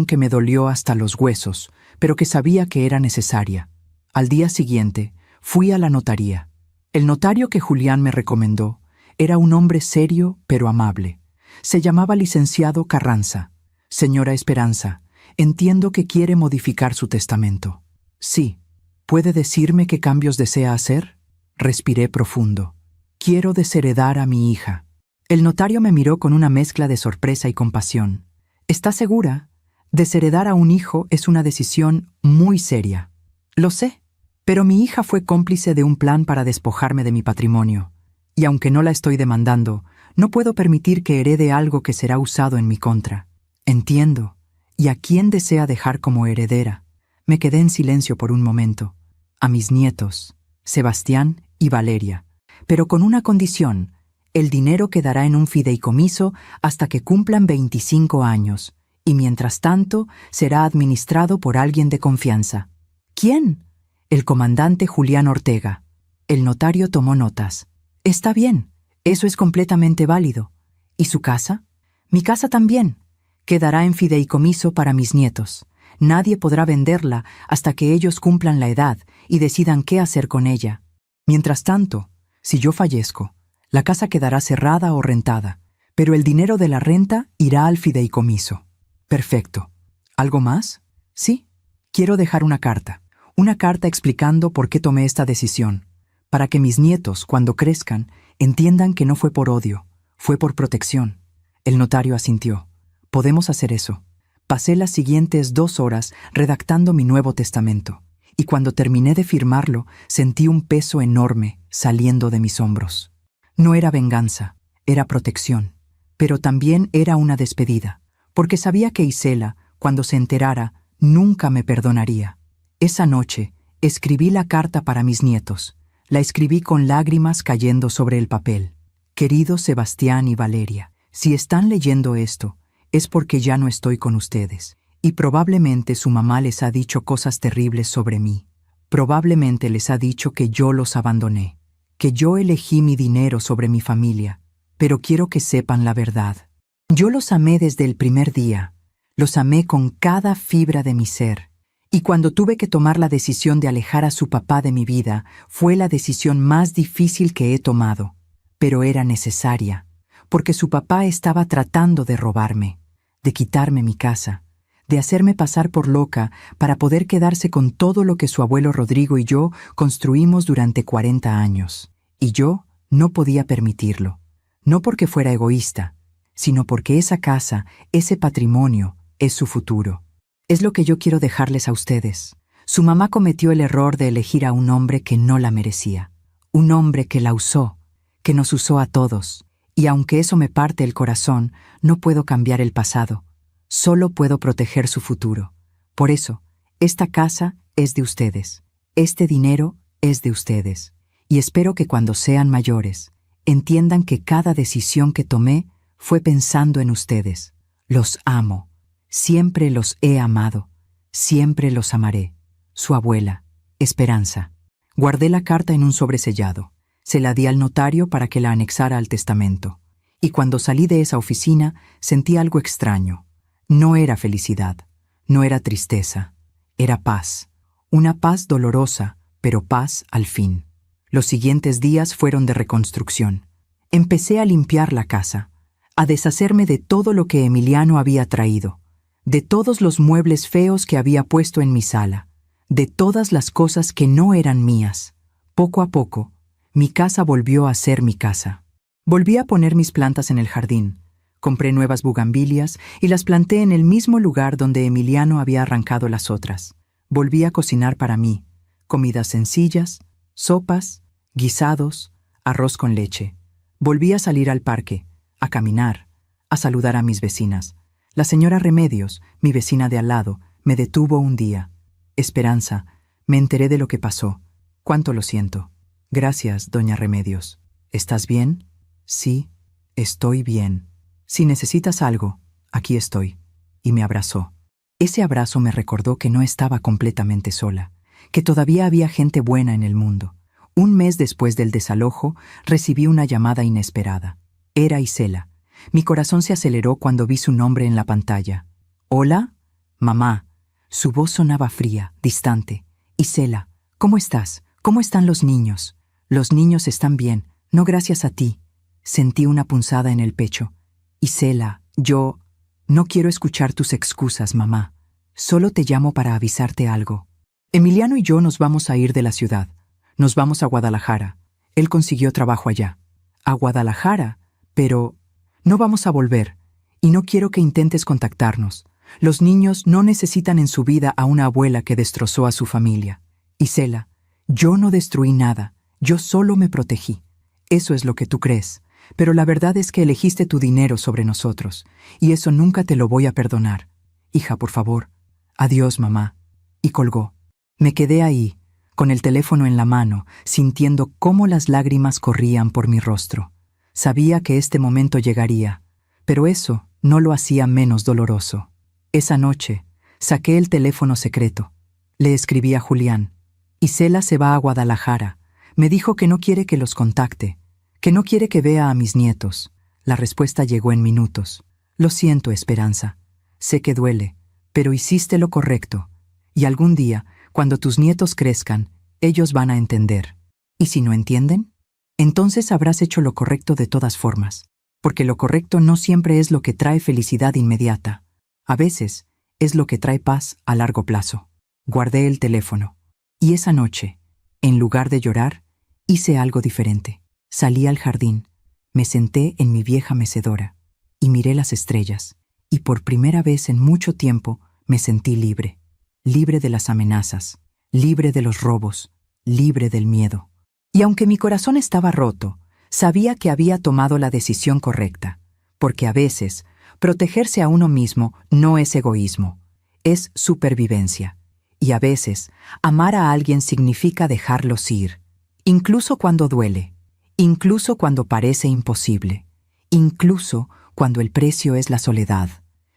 que me dolió hasta los huesos, pero que sabía que era necesaria. Al día siguiente, fui a la notaría. El notario que Julián me recomendó era un hombre serio pero amable. Se llamaba licenciado Carranza. Señora Esperanza, entiendo que quiere modificar su testamento. Sí. ¿Puede decirme qué cambios desea hacer? Respiré profundo. Quiero desheredar a mi hija. El notario me miró con una mezcla de sorpresa y compasión. ¿Está segura? Desheredar a un hijo es una decisión muy seria. Lo sé, pero mi hija fue cómplice de un plan para despojarme de mi patrimonio, y aunque no la estoy demandando, no puedo permitir que herede algo que será usado en mi contra. Entiendo. ¿Y a quién desea dejar como heredera? Me quedé en silencio por un momento. A mis nietos, Sebastián y Valeria, pero con una condición: el dinero quedará en un fideicomiso hasta que cumplan 25 años, y mientras tanto será administrado por alguien de confianza. ¿Quién? El comandante Julián Ortega. El notario tomó notas. Está bien, eso es completamente válido. ¿Y su casa? Mi casa también. Quedará en fideicomiso para mis nietos. Nadie podrá venderla hasta que ellos cumplan la edad y decidan qué hacer con ella. Mientras tanto, si yo fallezco, la casa quedará cerrada o rentada, pero el dinero de la renta irá al fideicomiso. Perfecto. ¿Algo más? Sí. Quiero dejar una carta explicando por qué tomé esta decisión, para que mis nietos, cuando crezcan, entiendan que no fue por odio, fue por protección. El notario asintió. Podemos hacer eso. Pasé las siguientes 2 horas redactando mi nuevo testamento, y cuando terminé de firmarlo, sentí un peso enorme saliendo de mis hombros. No era venganza, era protección, pero también era una despedida, porque sabía que Isela, cuando se enterara, nunca me perdonaría. Esa noche, escribí la carta para mis nietos. La escribí con lágrimas cayendo sobre el papel. Queridos Sebastián y Valeria, si están leyendo esto, es porque ya no estoy con ustedes, y probablemente su mamá les ha dicho cosas terribles sobre mí. Probablemente les ha dicho que yo los abandoné, que yo elegí mi dinero sobre mi familia, pero quiero que sepan la verdad. Yo los amé desde el primer día, los amé con cada fibra de mi ser, y cuando tuve que tomar la decisión de alejar a su papá de mi vida, fue la decisión más difícil que he tomado, pero era necesaria, porque su papá estaba tratando de robarme, de quitarme mi casa, de hacerme pasar por loca para poder quedarse con todo lo que su abuelo Rodrigo y yo construimos durante 40 años. Y yo no podía permitirlo, no porque fuera egoísta, sino porque esa casa, ese patrimonio, es su futuro. Es lo que yo quiero dejarles a ustedes. Su mamá cometió el error de elegir a un hombre que no la merecía, un hombre que la usó, que nos usó a todos. Y aunque eso me parte el corazón, no puedo cambiar el pasado. Solo puedo proteger su futuro. Por eso, esta casa es de ustedes. Este dinero es de ustedes. Y espero que cuando sean mayores, entiendan que cada decisión que tomé fue pensando en ustedes. Los amo. Siempre los he amado. Siempre los amaré. Su abuela, Esperanza. Guardé la carta en un sobresellado. Se la di al notario para que la anexara al testamento. Y cuando salí de esa oficina, sentí algo extraño. No era felicidad, no era tristeza, era paz. Una paz dolorosa, pero paz al fin. Los siguientes días fueron de reconstrucción. Empecé a limpiar la casa, a deshacerme de todo lo que Emiliano había traído, de todos los muebles feos que había puesto en mi sala, de todas las cosas que no eran mías. Poco a poco, mi casa volvió a ser mi casa. Volví a poner mis plantas en el jardín. Compré nuevas bugambilias y las planté en el mismo lugar donde Emiliano había arrancado las otras. Volví a cocinar para mí, comidas sencillas, sopas, guisados, arroz con leche. Volví a salir al parque, a caminar, a saludar a mis vecinas. La señora Remedios, mi vecina de al lado, me detuvo un día. Esperanza, me enteré de lo que pasó. Cuánto lo siento. Gracias, doña Remedios. ¿Estás bien? Sí, estoy bien. Si necesitas algo, aquí estoy. Y me abrazó. Ese abrazo me recordó que no estaba completamente sola, que todavía había gente buena en el mundo. Un mes después del desalojo, recibí una llamada inesperada. Era Isela. Mi corazón se aceleró cuando vi su nombre en la pantalla. ¿Hola? Mamá. Su voz sonaba fría, distante. Isela, ¿cómo estás? ¿Cómo están los niños? Los niños están bien, no gracias a ti. Sentí una punzada en el pecho. Isela, yo no quiero escuchar tus excusas, mamá. Solo te llamo para avisarte algo. Emiliano y yo nos vamos a ir de la ciudad. Nos vamos a Guadalajara. Él consiguió trabajo allá. ¿A Guadalajara? Pero no vamos a volver. Y no quiero que intentes contactarnos. Los niños no necesitan en su vida a una abuela que destrozó a su familia. Isela, yo no destruí nada, yo solo me protegí. Eso es lo que tú crees, pero la verdad es que elegiste tu dinero sobre nosotros, y eso nunca te lo voy a perdonar. Hija, por favor. Adiós, mamá. Y colgó. Me quedé ahí, con el teléfono en la mano, sintiendo cómo las lágrimas corrían por mi rostro. Sabía que este momento llegaría, pero eso no lo hacía menos doloroso. Esa noche, saqué el teléfono secreto. Le escribí a Julián. Isela se va a Guadalajara. Me dijo que no quiere que los contacte, que no quiere que vea a mis nietos. La respuesta llegó en minutos. Lo siento, Esperanza. Sé que duele, pero hiciste lo correcto. Y algún día, cuando tus nietos crezcan, ellos van a entender. ¿Y si no entienden? Entonces habrás hecho lo correcto de todas formas, porque lo correcto no siempre es lo que trae felicidad inmediata. A veces, es lo que trae paz a largo plazo. Guardé el teléfono. Y esa noche, en lugar de llorar, hice algo diferente. Salí al jardín, me senté en mi vieja mecedora y miré las estrellas, y por primera vez en mucho tiempo me sentí libre. Libre de las amenazas, libre de los robos, libre del miedo. Y aunque mi corazón estaba roto, sabía que había tomado la decisión correcta, porque a veces, protegerse a uno mismo no es egoísmo, es supervivencia. Y a veces, amar a alguien significa dejarlos ir, incluso cuando duele, incluso cuando parece imposible, incluso cuando el precio es la soledad.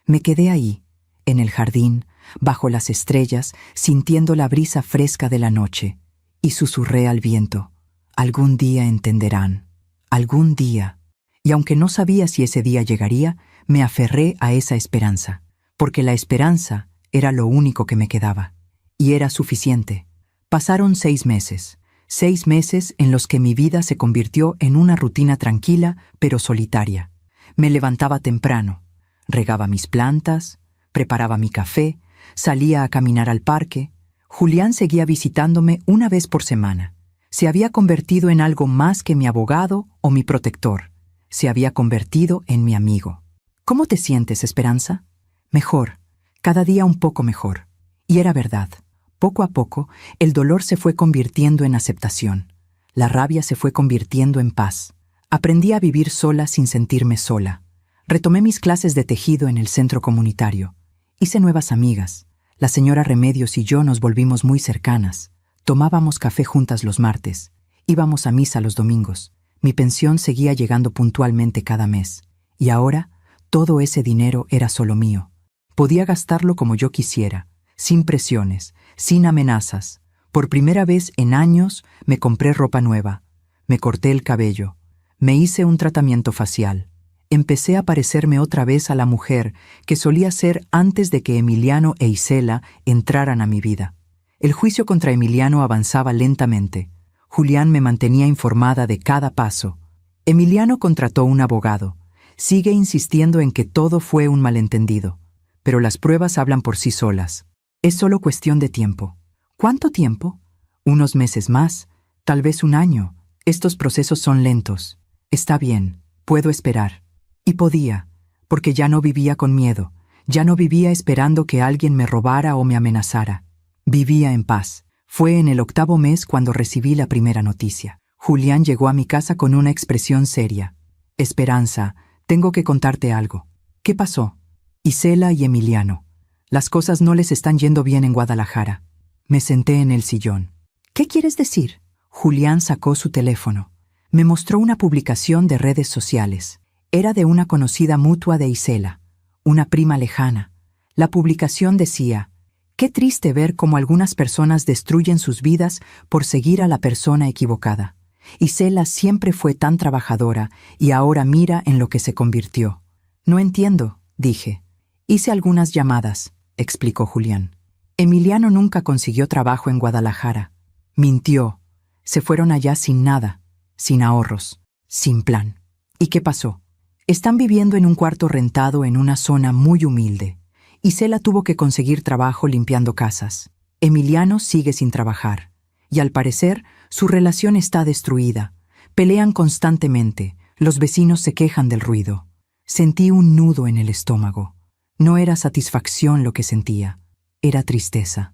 Me quedé ahí, en el jardín, bajo las estrellas, sintiendo la brisa fresca de la noche, y susurré al viento: algún día entenderán, algún día. Y aunque no sabía si ese día llegaría, me aferré a esa esperanza, porque la esperanza era lo único que me quedaba. Y era suficiente. Pasaron 6 meses. 6 meses en los que mi vida se convirtió en una rutina tranquila, pero solitaria. Me levantaba temprano, regaba mis plantas, preparaba mi café, salía a caminar al parque. Julián seguía visitándome una vez por semana. Se había convertido en algo más que mi abogado o mi protector. Se había convertido en mi amigo. ¿Cómo te sientes, Esperanza? Mejor, cada día un poco mejor. Y era verdad. Poco a poco, el dolor se fue convirtiendo en aceptación. La rabia se fue convirtiendo en paz. Aprendí a vivir sola sin sentirme sola. Retomé mis clases de tejido en el centro comunitario. Hice nuevas amigas. La señora Remedios y yo nos volvimos muy cercanas. Tomábamos café juntas los martes. Íbamos a misa los domingos. Mi pensión seguía llegando puntualmente cada mes. Y ahora, todo ese dinero era solo mío. Podía gastarlo como yo quisiera, sin presiones, sin amenazas. Por primera vez en años me compré ropa nueva, me corté el cabello, me hice un tratamiento facial. Empecé a parecerme otra vez a la mujer que solía ser antes de que Emiliano e Isela entraran a mi vida. El juicio contra Emiliano avanzaba lentamente. Julián me mantenía informada de cada paso. Emiliano contrató un abogado. Sigue insistiendo en que todo fue un malentendido, pero las pruebas hablan por sí solas. Es solo cuestión de tiempo. ¿Cuánto tiempo? Unos meses más, tal vez un año. Estos procesos son lentos. Está bien, puedo esperar. Y podía, porque ya no vivía con miedo, ya no vivía esperando que alguien me robara o me amenazara. Vivía en paz. Fue en el 8º mes cuando recibí la primera noticia. Julián llegó a mi casa con una expresión seria. Esperanza, tengo que contarte algo. ¿Qué pasó? Isela y Emiliano. Las cosas no les están yendo bien en Guadalajara. Me senté en el sillón. ¿Qué quieres decir? Julián sacó su teléfono. Me mostró una publicación de redes sociales. Era de una conocida mutua de Isela, una prima lejana. La publicación decía: qué triste ver cómo algunas personas destruyen sus vidas por seguir a la persona equivocada. Isela siempre fue tan trabajadora y ahora mira en lo que se convirtió. No entiendo, dije. Hice algunas llamadas, explicó Julián. Emiliano nunca consiguió trabajo en Guadalajara. Mintió. Se fueron allá sin nada, sin ahorros, sin plan. ¿Y qué pasó? Están viviendo en un cuarto rentado en una zona muy humilde. Isela tuvo que conseguir trabajo limpiando casas. Emiliano sigue sin trabajar. Y al parecer, su relación está destruida. Pelean constantemente. Los vecinos se quejan del ruido. Sentí un nudo en el estómago. No era satisfacción lo que sentía. Era tristeza.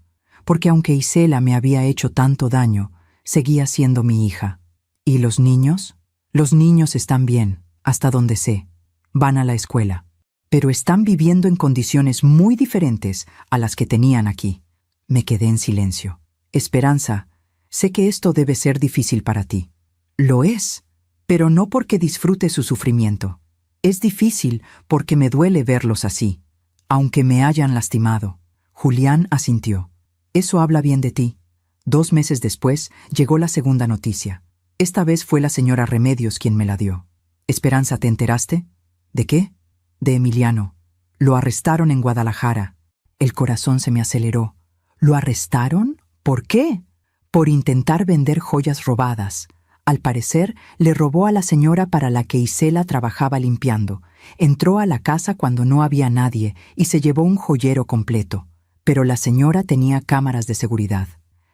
porque aunque Isela me había hecho tanto daño, seguía siendo mi hija. ¿Y los niños? Los niños están bien, hasta donde sé. Van a la escuela. Pero están viviendo en condiciones muy diferentes a las que tenían aquí. Me quedé en silencio. Esperanza, sé que esto debe ser difícil para ti. Lo es, pero no porque disfrute su sufrimiento. Es difícil porque me duele verlos así, aunque me hayan lastimado. Julián asintió. Eso habla bien de ti. 2 meses después llegó la segunda noticia. Esta vez fue la señora Remedios quien me la dio. Esperanza, ¿te enteraste? ¿De qué? De Emiliano. Lo arrestaron en Guadalajara. El corazón se me aceleró. ¿Lo arrestaron? ¿Por qué? Por intentar vender joyas robadas. Al parecer, le robó a la señora para la que Isela trabajaba limpiando. Entró a la casa cuando no había nadie y se llevó un joyero completo. Pero la señora tenía cámaras de seguridad.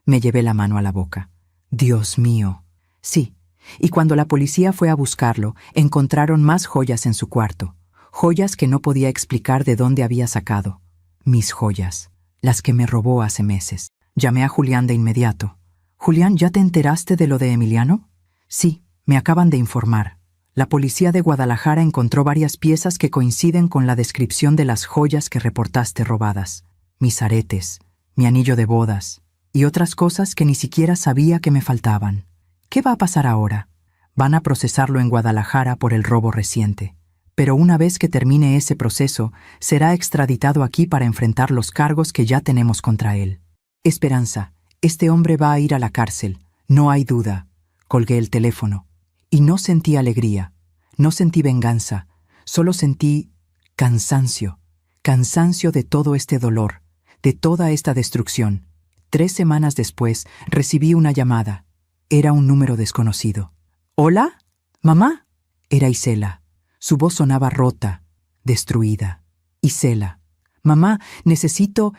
Me llevé la mano a la boca. Dios mío. Sí, y cuando la policía fue a buscarlo, encontraron más joyas en su cuarto. Joyas que no podía explicar de dónde había sacado. Mis joyas, las que me robó hace meses. Llamé a Julián de inmediato. «Julián, ¿ya te enteraste de lo de Emiliano?» «Sí, me acaban de informar. La policía de Guadalajara encontró varias piezas que coinciden con la descripción de las joyas que reportaste robadas. Mis aretes, mi anillo de bodas y otras cosas que ni siquiera sabía que me faltaban. ¿Qué va a pasar ahora? Van a procesarlo en Guadalajara por el robo reciente. Pero una vez que termine ese proceso, será extraditado aquí para enfrentar los cargos que ya tenemos contra él. Esperanza, este hombre va a ir a la cárcel, no hay duda». Colgué el teléfono. Y no sentí alegría, no sentí venganza, solo sentí cansancio. Cansancio de todo este dolor, de toda esta destrucción. 3 semanas después, recibí una llamada. Era un número desconocido. «¿Hola? ¿Mamá?» Era Isela. Su voz sonaba rota, destruida. «Isela, mamá, necesito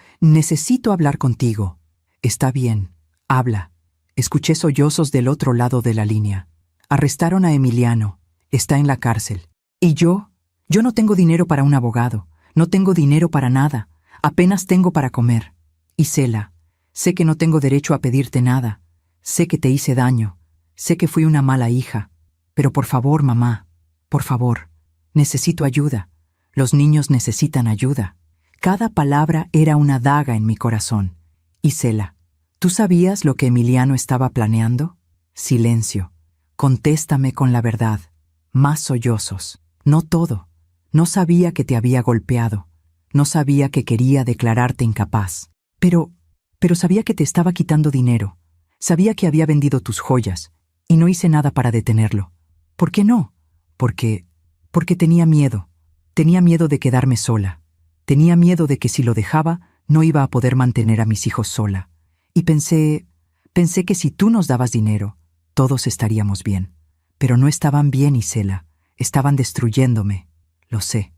hablar contigo». «Está bien, habla». Escuché sollozos del otro lado de la línea. «Arrestaron a Emiliano. Está en la cárcel. ¿Y yo? Yo no tengo dinero para un abogado. No tengo dinero para nada. Apenas tengo para comer. Isela, sé que no tengo derecho a pedirte nada. Sé que te hice daño. Sé que fui una mala hija. Pero por favor, mamá, por favor, necesito ayuda. Los niños necesitan ayuda». Cada palabra era una daga en mi corazón. «Isela, ¿tú sabías lo que Emiliano estaba planeando?» Silencio. «Contéstame con la verdad». Más sollozos. «No todo. No sabía que te había golpeado. No sabía que quería declararte incapaz. Pero sabía que te estaba quitando dinero. Sabía que había vendido tus joyas. Y no hice nada para detenerlo. ¿Por qué no? Porque tenía miedo. Tenía miedo de quedarme sola. Tenía miedo de que si lo dejaba, no iba a poder mantener a mis hijos sola. Y pensé que si tú nos dabas dinero, todos estaríamos bien. Pero no estaban bien, Isela. Estaban destruyéndome. Lo sé,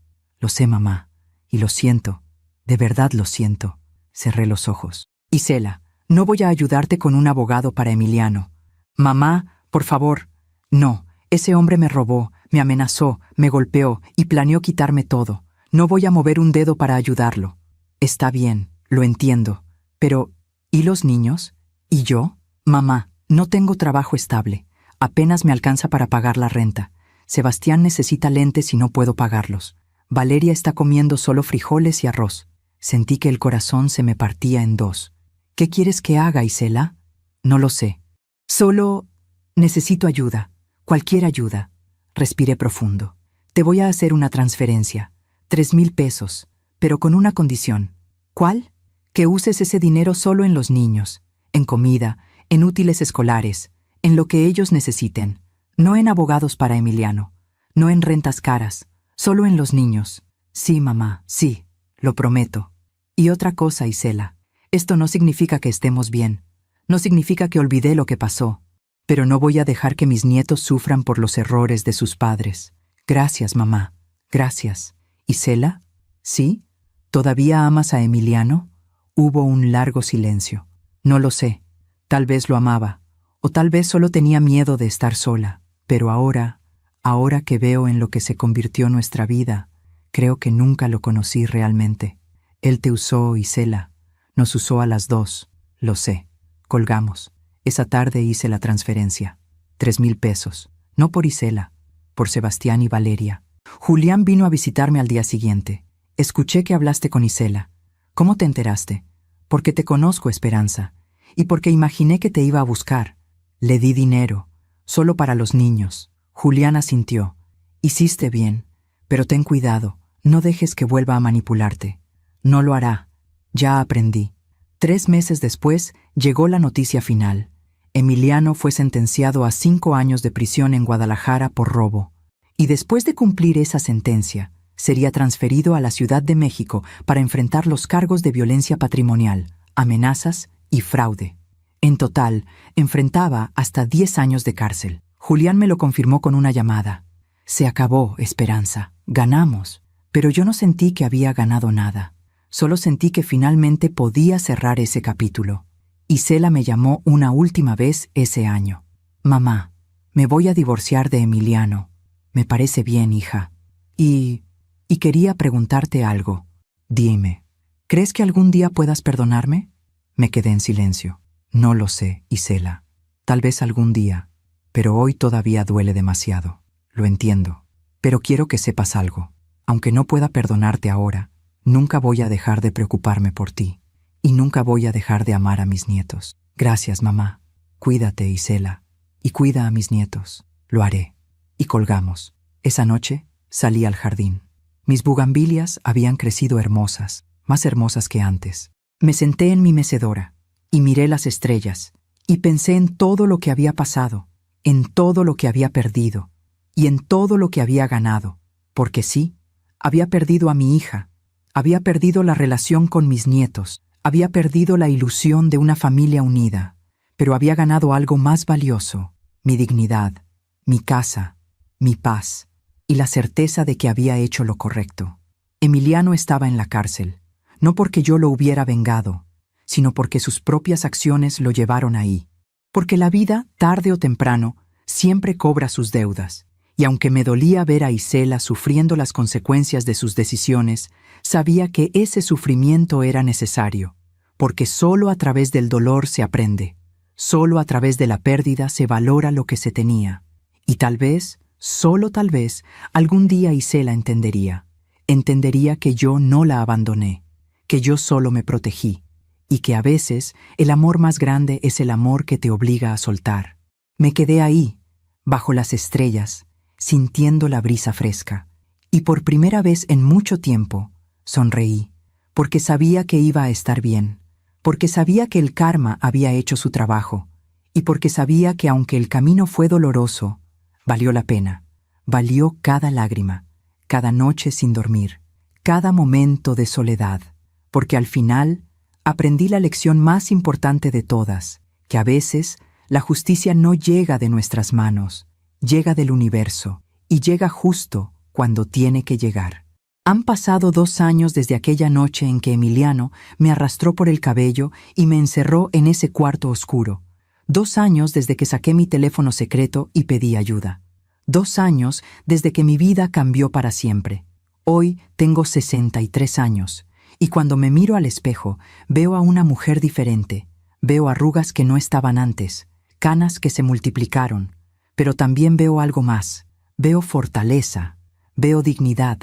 mamá. Y lo siento. De verdad lo siento». Cerré los ojos. «Isela, no voy a ayudarte con un abogado para Emiliano. Mamá, por favor». «No, ese hombre me robó, me amenazó, me golpeó y planeó quitarme todo. No voy a mover un dedo para ayudarlo». «Está bien, lo entiendo. Pero, ¿y los niños? ¿Y yo?» «Mamá, no tengo trabajo estable. Apenas me alcanza para pagar la renta. Sebastián necesita lentes y no puedo pagarlos. Valeria está comiendo solo frijoles y arroz». Sentí que el corazón se me partía en 2. «¿Qué quieres que haga, Isela?» «No lo sé. Solo necesito ayuda. Cualquier ayuda». Respiré profundo. «Te voy a hacer una transferencia. 3,000 pesos. Pero con una condición». «¿Cuál?» «Que uses ese dinero solo en los niños. En comida, en útiles escolares, en lo que ellos necesiten. No en abogados para Emiliano. No en rentas caras. Solo en los niños». «Sí, mamá, sí. Lo prometo». «Y otra cosa, Isela. Esto no significa que estemos bien. No significa que olvidé lo que pasó. Pero no voy a dejar que mis nietos sufran por los errores de sus padres. Gracias, mamá. Gracias». «¿Isela? ¿Sí? ¿Todavía amas a Emiliano?» Hubo un largo silencio. «No lo sé. Tal vez lo amaba. O tal vez solo tenía miedo de estar sola. Pero ahora que veo en lo que se convirtió nuestra vida, creo que nunca lo conocí realmente. Él te usó, Isela. Nos usó a las 2. Lo sé. Colgamos. Esa tarde hice la transferencia. 3,000 pesos. No por Isela, por Sebastián y Valeria. Julián vino a visitarme al día siguiente. Escuché que hablaste con Isela. ¿Cómo te enteraste? Porque te conozco, Esperanza, y porque imaginé que te iba a buscar. Le di dinero, solo para los niños. Julián asintió. Hiciste bien, pero ten cuidado, no dejes que vuelva a manipularte. No lo hará. Ya aprendí. 3 meses después llegó la noticia final. Emiliano fue sentenciado a 5 años de prisión en Guadalajara por robo. Y después de cumplir esa sentencia, sería transferido a la Ciudad de México para enfrentar los cargos de violencia patrimonial, amenazas y fraude. En total, enfrentaba hasta 10 años de cárcel. Julián me lo confirmó con una llamada. Se acabó, Esperanza. Ganamos. Pero yo no sentí que había ganado nada. Solo sentí que finalmente podía cerrar ese capítulo. Isela me llamó una última vez ese año. Mamá, me voy a divorciar de Emiliano. Me parece bien, hija. Y quería preguntarte algo. Dime, ¿crees que algún día puedas perdonarme? Me quedé en silencio. No lo sé, Isela. Tal vez algún día, pero hoy todavía duele demasiado. Lo entiendo. Pero quiero que sepas algo. Aunque no pueda perdonarte ahora, nunca voy a dejar de preocuparme por ti. Y nunca voy a dejar de amar a mis nietos. Gracias, mamá. Cuídate, Isela. Y cuida a mis nietos. Lo haré. Y colgamos. Esa noche salí al jardín. Mis bugambilias habían crecido hermosas, más hermosas que antes. Me senté en mi mecedora y miré las estrellas y pensé en todo lo que había pasado, en todo lo que había perdido y en todo lo que había ganado. Porque sí, había perdido a mi hija, había perdido la relación con mis nietos, había perdido la ilusión de una familia unida, pero había ganado algo más valioso: mi dignidad, mi casa, mi paz y la certeza de que había hecho lo correcto. Emiliano estaba en la cárcel, no porque yo lo hubiera vengado, sino porque sus propias acciones lo llevaron ahí. Porque la vida, tarde o temprano, siempre cobra sus deudas. Y aunque me dolía ver a Isela sufriendo las consecuencias de sus decisiones, sabía que ese sufrimiento era necesario, porque solo a través del dolor se aprende, solo a través de la pérdida se valora lo que se tenía. Y tal vez, solo tal vez, algún día Isela entendería que yo no la abandoné, que yo solo me protegí, y que a veces el amor más grande es el amor que te obliga a soltar. Me quedé ahí, bajo las estrellas, sintiendo la brisa fresca, y por primera vez en mucho tiempo sonreí, porque sabía que iba a estar bien, porque sabía que el karma había hecho su trabajo, y porque sabía que aunque el camino fue doloroso, valió la pena, valió cada lágrima, cada noche sin dormir, cada momento de soledad, porque al final aprendí la lección más importante de todas, que a veces la justicia no llega de nuestras manos, llega del universo, y llega justo cuando tiene que llegar. Han pasado 2 años desde aquella noche en que Emiliano me arrastró por el cabello y me encerró en ese cuarto oscuro. 2 años desde que saqué mi teléfono secreto y pedí ayuda. 2 años desde que mi vida cambió para siempre. Hoy tengo 63 años, y cuando me miro al espejo, veo a una mujer diferente. Veo arrugas que no estaban antes, canas que se multiplicaron, pero también veo algo más. Veo fortaleza, veo dignidad,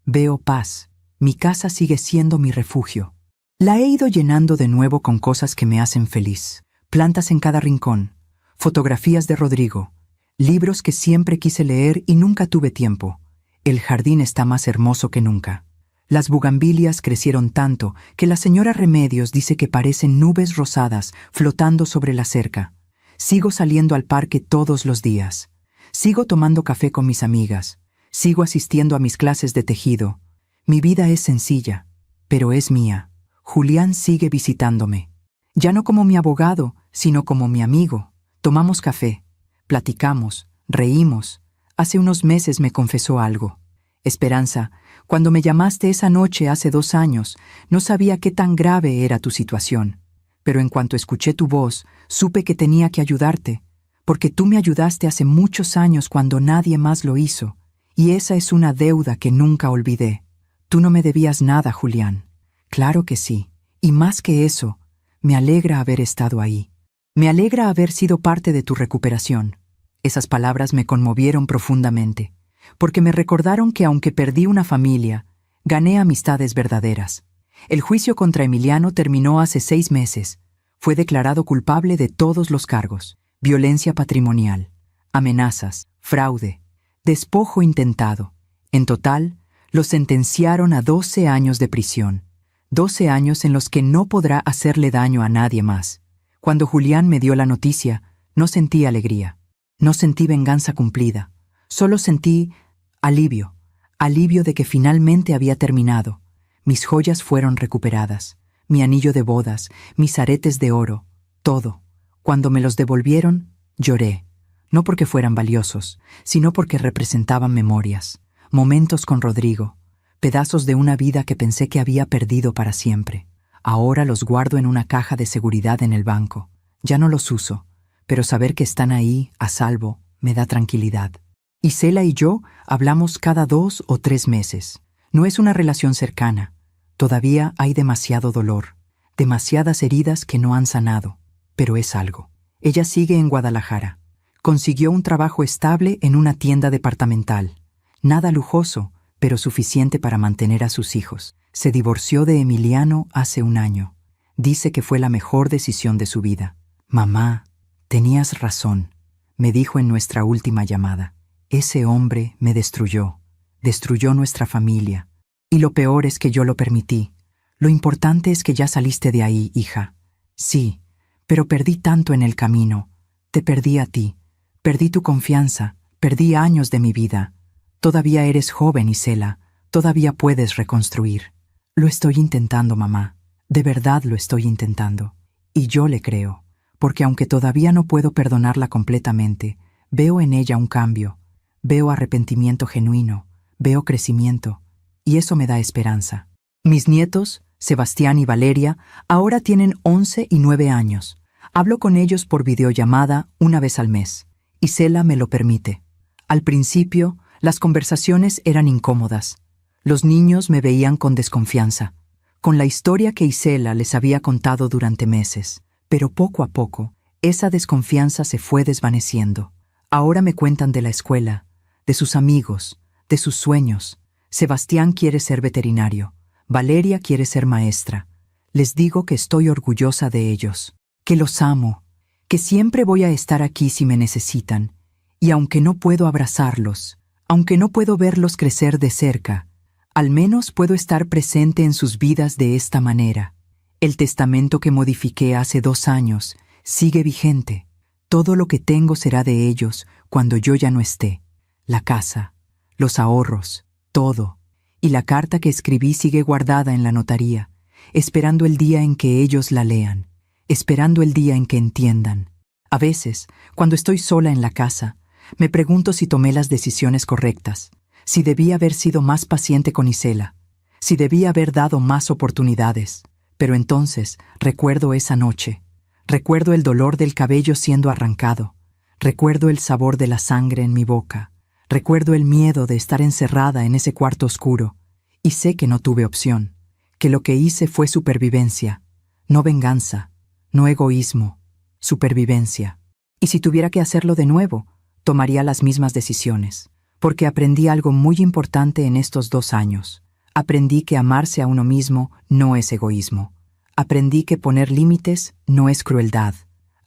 veo paz. Mi casa sigue siendo mi refugio. La he ido llenando de nuevo con cosas que me hacen feliz. Plantas en cada rincón, fotografías de Rodrigo, libros que siempre quise leer y nunca tuve tiempo. El jardín está más hermoso que nunca. Las bugambilias crecieron tanto que la señora Remedios dice que parecen nubes rosadas flotando sobre la cerca. Sigo saliendo al parque todos los días. Sigo tomando café con mis amigas. Sigo asistiendo a mis clases de tejido. Mi vida es sencilla, pero es mía. Julián sigue visitándome. Ya no como mi abogado, sino como mi amigo. Tomamos café, platicamos, reímos. Hace unos meses me confesó algo. Esperanza, cuando me llamaste esa noche hace 2 años, no sabía qué tan grave era tu situación. Pero en cuanto escuché tu voz, supe que tenía que ayudarte, porque tú me ayudaste hace muchos años cuando nadie más lo hizo, y esa es una deuda que nunca olvidé. Tú no me debías nada, Julián. Claro que sí, y más que eso, Me alegra haber estado ahí. Me alegra haber sido parte de tu recuperación. Esas palabras me conmovieron profundamente, porque me recordaron que aunque perdí una familia, gané amistades verdaderas. El juicio contra Emiliano terminó hace 6 meses. Fue declarado culpable de todos los cargos: violencia patrimonial, amenazas, fraude, despojo intentado. En total, lo sentenciaron a 12 años de prisión. 12 años en los que no podrá hacerle daño a nadie más. Cuando Julián me dio la noticia, no sentí alegría. No sentí venganza cumplida. Solo sentí alivio. Alivio de que finalmente había terminado. Mis joyas fueron recuperadas. Mi anillo de bodas, mis aretes de oro, todo. Cuando me los devolvieron, lloré. No porque fueran valiosos, sino porque representaban memorias, momentos con Rodrigo, pedazos de una vida que pensé que había perdido para siempre. Ahora los guardo en una caja de seguridad en el banco. Ya no los uso, pero saber que están ahí, a salvo, me da tranquilidad. Isela y yo hablamos cada 2 o 3 meses. No es una relación cercana. Todavía hay demasiado dolor, demasiadas heridas que no han sanado, pero es algo. Ella sigue en Guadalajara. Consiguió un trabajo estable en una tienda departamental. Nada lujoso, pero suficiente para mantener a sus hijos. Se divorció de Emiliano hace 1 año. Dice que fue la mejor decisión de su vida. Mamá, tenías razón, me dijo en nuestra última llamada. Ese hombre me destruyó nuestra familia. Y lo peor es que yo lo permití. Lo importante es que ya saliste de ahí, hija. Sí, pero perdí tanto en el camino. Te perdí a ti. Perdí tu confianza. Perdí años de mi vida. Todavía eres joven, Isela. Todavía puedes reconstruir. Lo estoy intentando, mamá. De verdad lo estoy intentando. Y yo le creo, porque aunque todavía no puedo perdonarla completamente, veo en ella un cambio. Veo arrepentimiento genuino. Veo crecimiento. Y eso me da esperanza. Mis nietos, Sebastián y Valeria, ahora tienen 11 y 9 años. Hablo con ellos por videollamada 1 vez al mes. Isela me lo permite. Al principio, las conversaciones eran incómodas. Los niños me veían con desconfianza, con la historia que Isela les había contado durante meses. Pero poco a poco, esa desconfianza se fue desvaneciendo. Ahora me cuentan de la escuela, de sus amigos, de sus sueños. Sebastián quiere ser veterinario. Valeria quiere ser maestra. Les digo que estoy orgullosa de ellos, que los amo, que siempre voy a estar aquí si me necesitan. Y aunque no puedo abrazarlos, aunque no puedo verlos crecer de cerca, al menos puedo estar presente en sus vidas de esta manera. El testamento que modifiqué hace 2 años sigue vigente. Todo lo que tengo será de ellos cuando yo ya no esté. La casa, los ahorros, todo. Y la carta que escribí sigue guardada en la notaría, esperando el día en que ellos la lean, esperando el día en que entiendan. A veces, cuando estoy sola en la casa, me pregunto si tomé las decisiones correctas, si debí haber sido más paciente con Isela, si debí haber dado más oportunidades. Pero entonces recuerdo esa noche, recuerdo el dolor del cabello siendo arrancado, recuerdo el sabor de la sangre en mi boca, recuerdo el miedo de estar encerrada en ese cuarto oscuro, y sé que no tuve opción, que lo que hice fue supervivencia, no venganza, no egoísmo, supervivencia. Y si tuviera que hacerlo de nuevo, tomaría las mismas decisiones, porque aprendí algo muy importante en estos 2 años. Aprendí que amarse a uno mismo no es egoísmo. Aprendí que poner límites no es crueldad.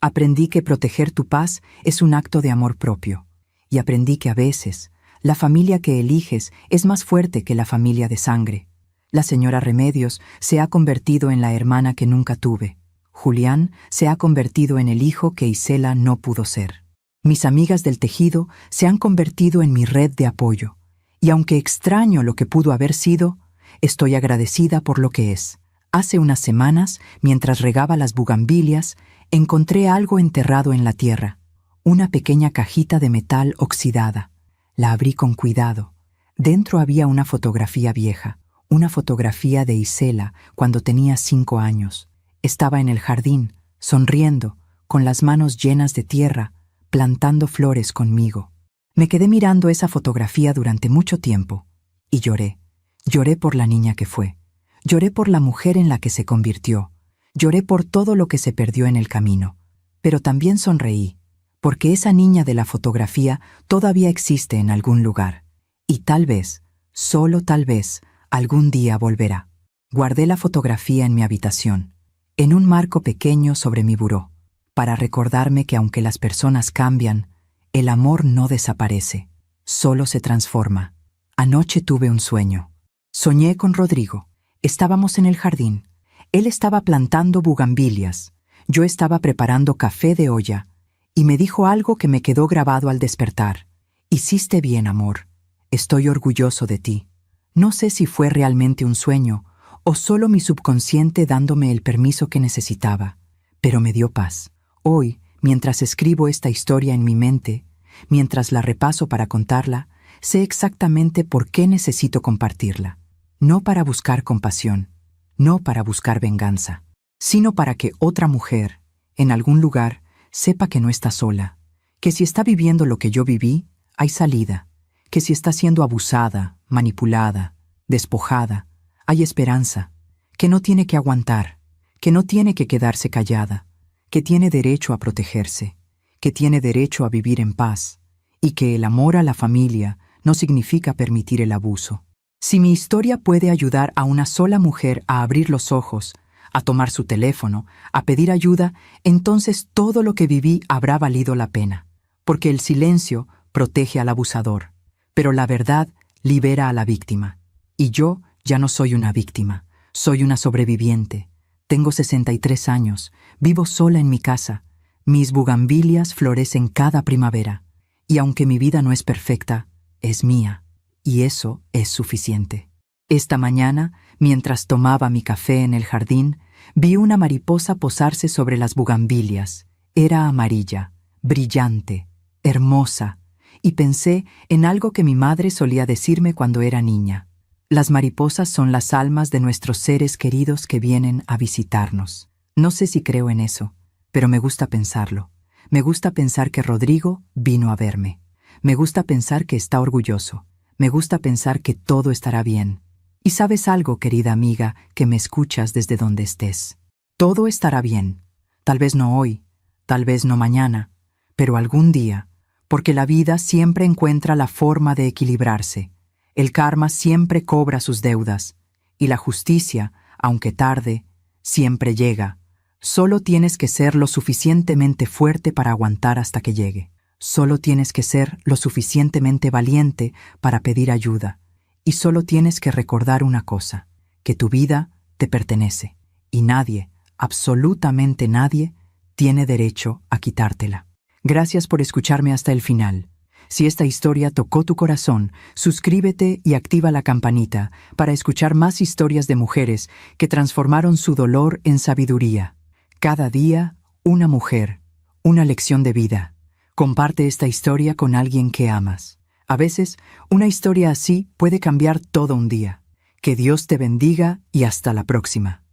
Aprendí que proteger tu paz es un acto de amor propio. Y aprendí que a veces, la familia que eliges es más fuerte que la familia de sangre. La señora Remedios se ha convertido en la hermana que nunca tuve. Julián se ha convertido en el hijo que Isela no pudo ser. Mis amigas del tejido se han convertido en mi red de apoyo. Y aunque extraño lo que pudo haber sido, estoy agradecida por lo que es. Hace unas semanas, mientras regaba las bugambilias, encontré algo enterrado en la tierra. Una pequeña cajita de metal oxidada. La abrí con cuidado. Dentro había una fotografía vieja, una fotografía de Isela cuando tenía 5 años. Estaba en el jardín, sonriendo, con las manos llenas de tierra, plantando flores conmigo. Me quedé mirando esa fotografía durante mucho tiempo y lloré. Lloré por la niña que fue. Lloré por la mujer en la que se convirtió. Lloré por todo lo que se perdió en el camino, pero también sonreí, porque esa niña de la fotografía todavía existe en algún lugar, y tal vez, solo tal vez, algún día volverá. Guardé la fotografía en mi habitación, en un marco pequeño sobre mi buró, para recordarme que aunque las personas cambian, el amor no desaparece, solo se transforma. Anoche tuve un sueño. Soñé con Rodrigo. Estábamos en el jardín. Él estaba plantando bugambilias. Yo estaba preparando café de olla. Y me dijo algo que me quedó grabado al despertar. Hiciste bien, amor. Estoy orgulloso de ti. No sé si fue realmente un sueño o solo mi subconsciente dándome el permiso que necesitaba, pero me dio paz. Hoy, mientras escribo esta historia en mi mente, mientras la repaso para contarla, sé exactamente por qué necesito compartirla. No para buscar compasión, no para buscar venganza, sino para que otra mujer, en algún lugar, sepa que no está sola, que si está viviendo lo que yo viví, hay salida, que si está siendo abusada, manipulada, despojada, hay esperanza, que no tiene que aguantar, que no tiene que quedarse callada, que tiene derecho a protegerse, que tiene derecho a vivir en paz, y que el amor a la familia no significa permitir el abuso. Si mi historia puede ayudar a una sola mujer a abrir los ojos, a tomar su teléfono, a pedir ayuda, entonces todo lo que viví habrá valido la pena, porque el silencio protege al abusador, pero la verdad libera a la víctima. Y yo ya no soy una víctima, soy una sobreviviente. Tengo 63 años, vivo sola en mi casa. Mis bugambilias florecen cada primavera. Y aunque mi vida no es perfecta, es mía. Y eso es suficiente. Esta mañana, mientras tomaba mi café en el jardín, vi una mariposa posarse sobre las bugambilias. Era amarilla, brillante, hermosa, y pensé en algo que mi madre solía decirme cuando era niña. Las mariposas son las almas de nuestros seres queridos que vienen a visitarnos. No sé si creo en eso, pero me gusta pensarlo. Me gusta pensar que Rodrigo vino a verme. Me gusta pensar que está orgulloso. Me gusta pensar que todo estará bien. Y sabes algo, querida amiga, que me escuchas desde donde estés. Todo estará bien. Tal vez no hoy, tal vez no mañana, pero algún día, porque la vida siempre encuentra la forma de equilibrarse. El karma siempre cobra sus deudas, y la justicia, aunque tarde, siempre llega. Solo tienes que ser lo suficientemente fuerte para aguantar hasta que llegue. Solo tienes que ser lo suficientemente valiente para pedir ayuda. Y solo tienes que recordar una cosa, que tu vida te pertenece, y nadie, absolutamente nadie, tiene derecho a quitártela. Gracias por escucharme hasta el final. Si esta historia tocó tu corazón, suscríbete y activa la campanita para escuchar más historias de mujeres que transformaron su dolor en sabiduría. Cada día, una mujer, una lección de vida. Comparte esta historia con alguien que amas. A veces, una historia así puede cambiar todo un día. Que Dios te bendiga y hasta la próxima.